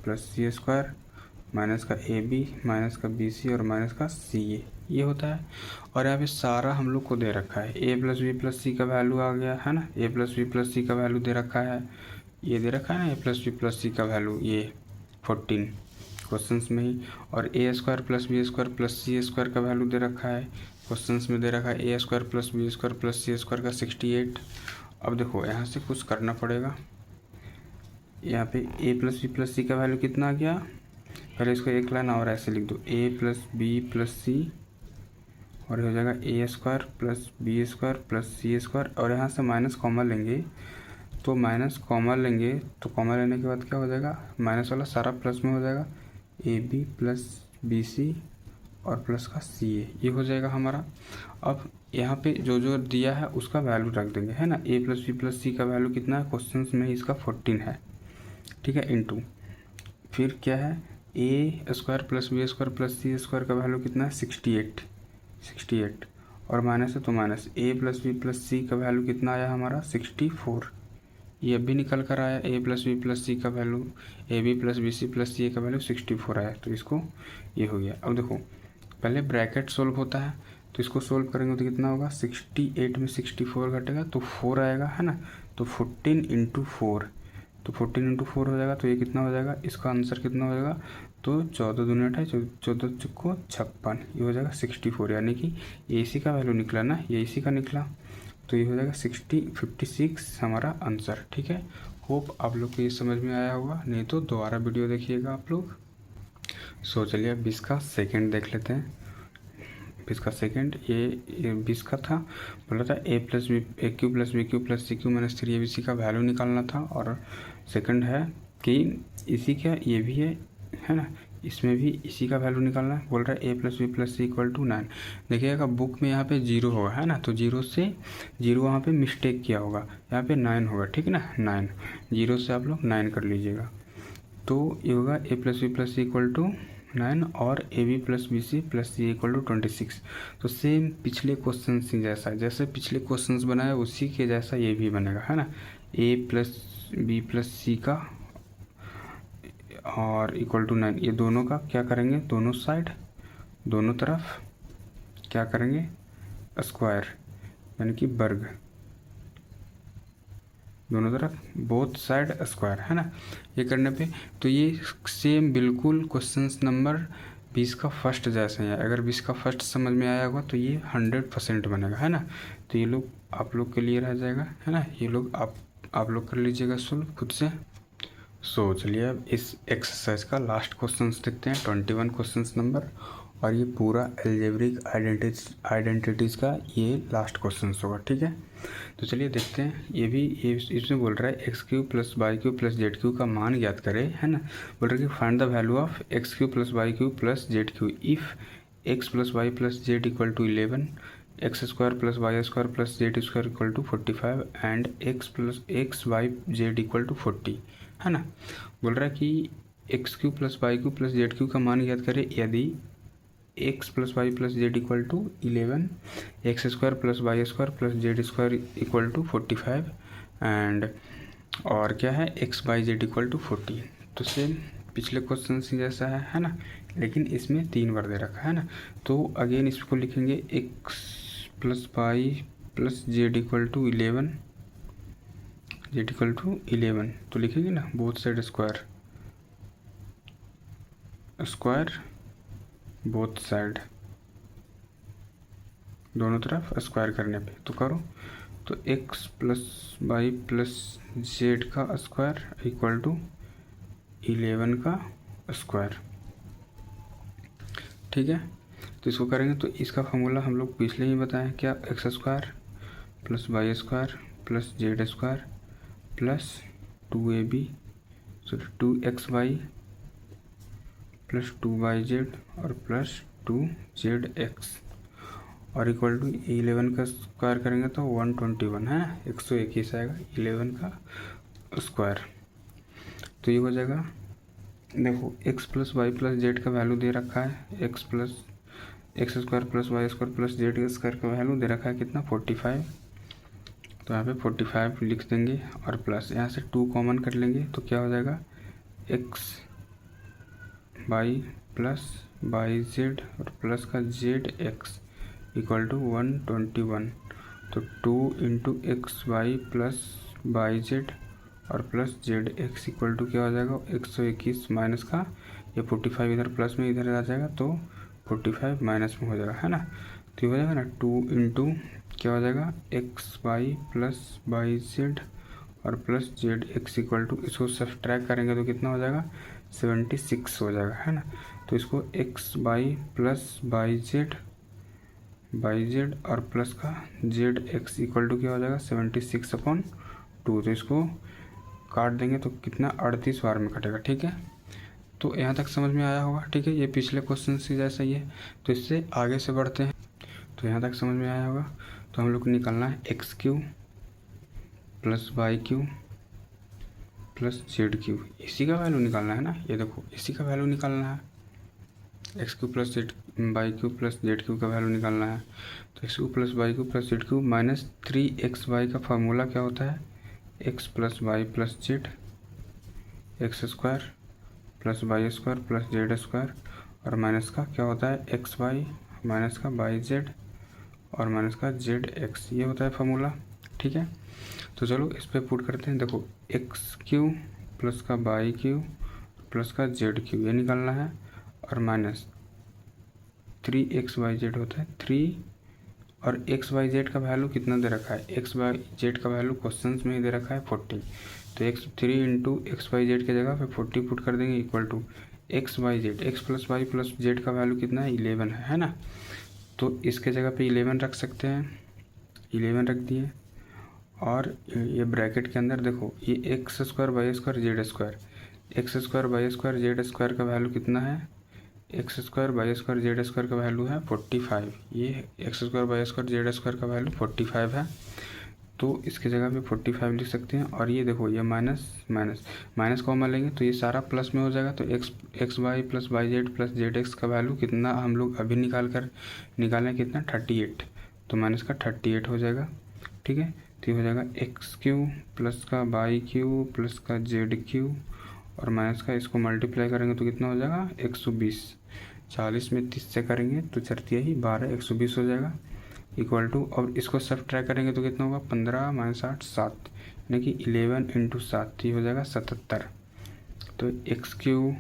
+ C² माइनस का AB माइनस का BC और माइनस का CA, ये होता है। और यहाँ पे सारा हम लोग को दे रखा है A + B + C का वैल्यू आ गया है ना, A + B + C का वैल्यू दे रखा है, ये दे रखा है ना A + B + C का वैल्यू ये 14 क्वेश्चंस में ही, और A² + B² + C² का वैल्यू दे रखा है क्वेश्चंस में दे रखा है A² + B² + C² का 68। अब देखो यहाँ से कुछ करना पड़ेगा, यहाँ पे A + B + C का वैल्यू कितना आ गया, पहले इसको एक लाइन और ऐसे लिख दो A + B + C और हो जाएगा A² + B² + C² और यहाँ से माइनस कॉमन लेंगे, तो माइनस कॉमन लेंगे तो कॉमन लेने के बाद क्या हो जाएगा, माइनस वाला सारा प्लस में हो जाएगा AB + BC और प्लस का CA, ये हो जाएगा हमारा। अब यहाँ पे जो जो दिया है उसका वैल्यू रख देंगे, है ना। A + B + C का वैल्यू कितना है क्वेश्चन में इसका 14 है। ठीक है, इंटू फिर क्या है a square plus b square plus c square का वैल्यू कितना है 68 और माइनस है तो minus a plus B plus c का वैल्यू कितना आया हमारा 64। ये अभी निकल कर आया a plus B plus c का value a b plus b c plus c का वैल्यू 64 आया, तो इसको ये हो गया। अब देखो पहले ब्रैकेट सोल्व होता है तो इसको सोल्व करेंगे तो कितना होगा 68 में 64 घटेगा तो 4 आएगा, है ना। तो 14 इंटू 4, तो 14 इंटू 4 हो जाएगा, तो ये कितना हो जाएगा, इसका आंसर कितना हो जाएगा, तो 14 दूनी 28, 14 चौको 56, ये हो जाएगा 64। यानी कि ये इसी का वैल्यू निकला ना, ये इसी का निकला, तो ये हो जाएगा 56 हमारा आंसर। ठीक है, होप आप लोग को ये समझ में आया होगा, नहीं तो दोबारा वीडियो देखिएगा आप लोग। सो चलिए अब 20 का सेकेंड देख लेते हैं। 20 का सेकेंड, ये 20 का था, बोला था a plus b a Q plus B Q plus C Q minus 3 a b c का वैल्यू निकालना था। और सेकंड है कि इसी का ये भी है ना, इसमें भी इसी का वैल्यू निकालना है। बोल रहा है ए plus B plus C equal to 9। देखिएगा बुक में यहाँ पे 0 होगा, है ना, तो 0 वहाँ पे मिस्टेक किया होगा, यहाँ पे 9 होगा, ठीक है ना, 9 0 से आप लोग 9 कर लीजिएगा। तो ये होगा a plus B plus C equal to 9 और a b plus b c plus C equal to 26। तो सेम पिछले क्वेश्चन से जैसा, जैसे पिछले क्वेश्चंस बनाया उसी के जैसा ये भी बनेगा, है ना। ए प्लस बी प्लस सी का और इक्वल टू 9, ये दोनों का क्या करेंगे, दोनों साइड दोनों तरफ क्या करेंगे, स्क्वायर यानी कि वर्ग, दोनों तरफ बोथ साइड स्क्वायर, है ना। ये करने पे तो ये सेम बिल्कुल क्वेश्चन नंबर 20 का फर्स्ट जैसे है। अगर 20 का फर्स्ट समझ में आया होगा तो ये 100% बनेगा, है ना। तो ये लोग आप लोग के लिए रह जाएगा, है ना। ये लोग आप लोग कर लीजिएगा सोल्व खुद से। सो चलिए अब इस एक्सरसाइज का लास्ट क्वेश्चन देखते हैं, 21 क्वेश्चन नंबर, और ये पूरा एल्जेब्रिक आइडेंटिटीज़ का ये लास्ट क्वेश्चन होगा, ठीक है। तो चलिए देखते हैं, ये इसमें बोल रहा है x cube plus Y cube plus Z cube का मान ज्ञात करें, है ना। बोल रहा है कि find the value of x cube plus Y cube plus Z cube if x plus Y plus Z equal to 11, x square plus y square plus z square equal to 45 and x plus x Y z equal to 40, है ना। बोल रहा है कि x cube plus Y cube plus Z cube का मान ज्ञात करें यदि x plus Y plus Z equal to 11, x square plus y square plus z square equal to 45 and और क्या है x Y z equal to 40। तो सेम पिछले क्वेश्चन से जैसा है ना, लेकिन इसमें 3 बार दे रखा है ना। तो अगेन इसको लिखेंगे x plus Y plus Z equal to 11, z equal to 11, तो लिखेंगे ना both side square both side, दोनों तरफ स्क्वायर करने पे तो करो। तो x plus Y plus z का स्क्वायर इक्वल टू 11 का स्क्वायर, ठीक है। तो इसको करेंगे तो इसका फॉर्मूला हम लोग पिछले ही बताएं, क्या x square plus y square plus z square plus 2x y plus 2y z और प्लस 2zx और इक्वल टू 11 का स्क्वायर करेंगे तो 121, है ना, 121 आएगा 11 का स्क्वायर। तो ये हो जाएगा, देखो x plus Y plus z का वैल्यू दे रखा है, x square plus y square plus z square का वैल्यू दे रखा है कितना 45, तो यहाँ पे 45 लिख देंगे और प्लस यहाँ से 2 कॉमन कर लेंगे तो क्या हो जाएगा x y plus y z और प्लस का जेड एक्स इक्वल टू 121। तो 2 into x y plus y z और plus z x equal to क्या हो जाएगा 121 माइनस का ये 45 इधर प्लस में इधर आ जाएगा तो 45 माइनस में हो जाएगा, है ना। तो ये हो जाएगा ना 2 इंटू क्या हो जाएगा x y plus y z और plus z x equal to, इसको सब्ट्रैक्ट करेंगे तो कितना हो जाएगा 76 हो जाएगा, है ना। तो इसको x y plus y z और प्लस का जेड एक्स इक्वल टू क्या हो जाएगा 76/2। तो इसको काट देंगे तो कितना 38 बार में कटेगा, ठीक है। तो यहाँ तक समझ में आया होगा, ठीक है। ये पिछले क्वेश्चन से जैसा ही है, तो इससे आगे से बढ़ते हैं। तो यहाँ तक समझ में आया होगा, तो हम लोग को निकालना है x cube plus Y cube plus Z cube, इसी का वैल्यू निकालना है ना। ये देखो इसी का वैल्यू निकालना है, x cube plus z y cube plus Z cube का वैल्यू निकालना है। तो x cube plus Y cube plus Z cube minus 3xy का फार्मूला क्या होता है, x plus Y plus z x square plus y square plus z square, और माइनस का क्या होता है एक्स वाई माइनस का वाई जेड और माइनस का जेड एक्स, ये होता है फार्मूला। ठीक है, तो चलो इस पर पुट करते हैं। देखो एक्स क्यू प्लस का वाई क्यू प्लस का जेड क्यू ये निकालना है, और माइनस 3xyz होता है 3, और xyz का वैल्यू कितना दे रखा है, xyz का वैल्यू क्वेश्चन में ही दे रखा है 40। तो x3 इंटू xyz की जगह पे 40 पुट कर देंगे equal to xyz, x plus Y plus z का वैल्यू कितना है 11 है ना। तो इसके जगह पे 11 रख सकते हैं, 11 रख दिए, और ये ब्रैकेट के अंदर देखो ये x square y square z square, x square y square z square का वैल्यू कितना है, x square y square z square का वैल्यू है 45, ये x square y square z square का वैल्यू 45 है। तो इसके जगह पे 45 लिख सकते हैं, और ये देखो ये माइनस माइनस माइनस कॉमन लेंगे तो ये सारा प्लस में हो जाएगा। तो x y plus y z plus z x का वैल्यू कितना हम लोग अभी निकालें कितना 38, तो माइनस का 38 हो जाएगा। ठीक है, तो ये हो जाएगा एक्स क्यू प्लस का वाई क्यू प्लस का जेड क्यू, और माइनस का इसको मल्टीप्लाई करेंगे तो कितना हो जाएगा 120, 40 में 30 से करेंगे तो 4 ही 12 120 हो जाएगा इक्वल टू, और इसको सब ट्राई करेंगे तो कितना होगा 15 माइनस 8 7, यानी कि 11 इंटू 7 ये हो जाएगा 77। तो एक्स क्यू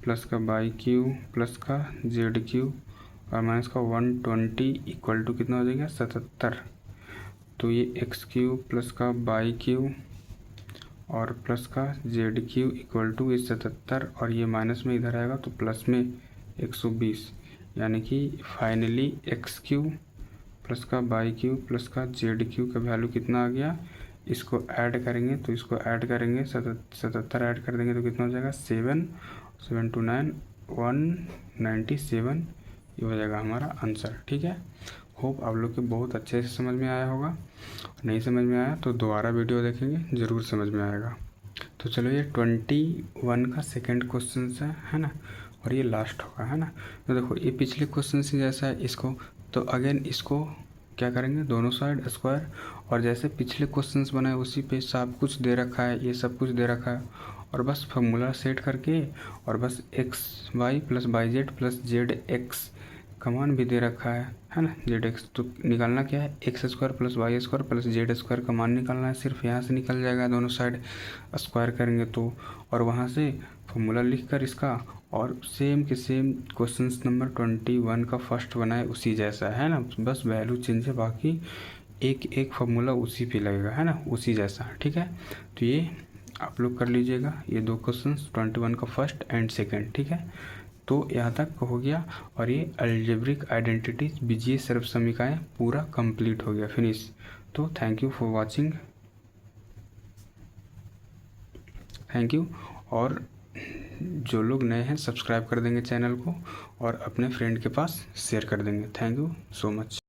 प्लस का वाई क्यू प्लस का जेड क्यू और माइनस का 120 इक्वल टू कितना हो जाएगा 77। तो ये एक्स क्यू प्लस का वाई क्यू और प्लस का जेड क्यू इक्वल टू ये 77, और ये माइनस में इधर आएगा तो प्लस में 120, यानी कि फाइनली एक्स क्यू प्लस का वाई क्यू प्लस का जेड क्यू का वैल्यू कितना आ गया। इसको ऐड करेंगे तो इसको ऐड करेंगे 77 ऐड कर देंगे तो कितना हो जाएगा 7 7 2 9 197, ये हो जाएगा हमारा आंसर। ठीक है, होप आप लोग के बहुत अच्छे से समझ में आया होगा, नहीं समझ में आया तो दोबारा वीडियो देखेंगे ज़रूर समझ में आएगा। तो चलो ये 21 का सेकंड क्वेश्चन है ना, और ये लास्ट होगा है ना। तो देखो ये पिछले क्वेश्चन से जैसा है इसको, तो अगेन इसको क्या करेंगे दोनों साइड स्क्वायर, और जैसे पिछले क्वेश्चंस बनाए उसी पे सब कुछ दे रखा है, ये सब कुछ दे रखा है, और बस फॉर्मूला सेट करके और बस x y plus y z plus z x का मान भी दे रखा है ना, जेड एक्स। तो निकालना क्या है x square plus y square plus z square का मान निकालना है, सिर्फ यहाँ से निकल जाएगा दोनों साइड स्क्वायर करेंगे तो, और वहाँ से फॉर्मूला लिख कर इसका, और सेम के सेम क्वेश्चन नंबर 21 का फर्स्ट बनाए उसी जैसा है ना, बस वैल्यू चेंज है, बाकी एक एक फॉर्मूला उसी पे लगेगा है ना, उसी जैसा। ठीक है, तो ये आप लोग कर लीजिएगा ये दो क्वेश्चन 21 का फर्स्ट एंड सेकंड। ठीक है, तो यहाँ तक हो गया, और ये अलजेब्रिक आइडेंटिटीज बीजीय सर्वसमीकाएँ पूरा कंप्लीट हो गया, फिनिश। तो thank you for watching, thank you. और जो लोग नए हैं सब्सक्राइब कर देंगे चैनल को, और अपने फ्रेंड के पास शेयर कर देंगे। Thank you so much.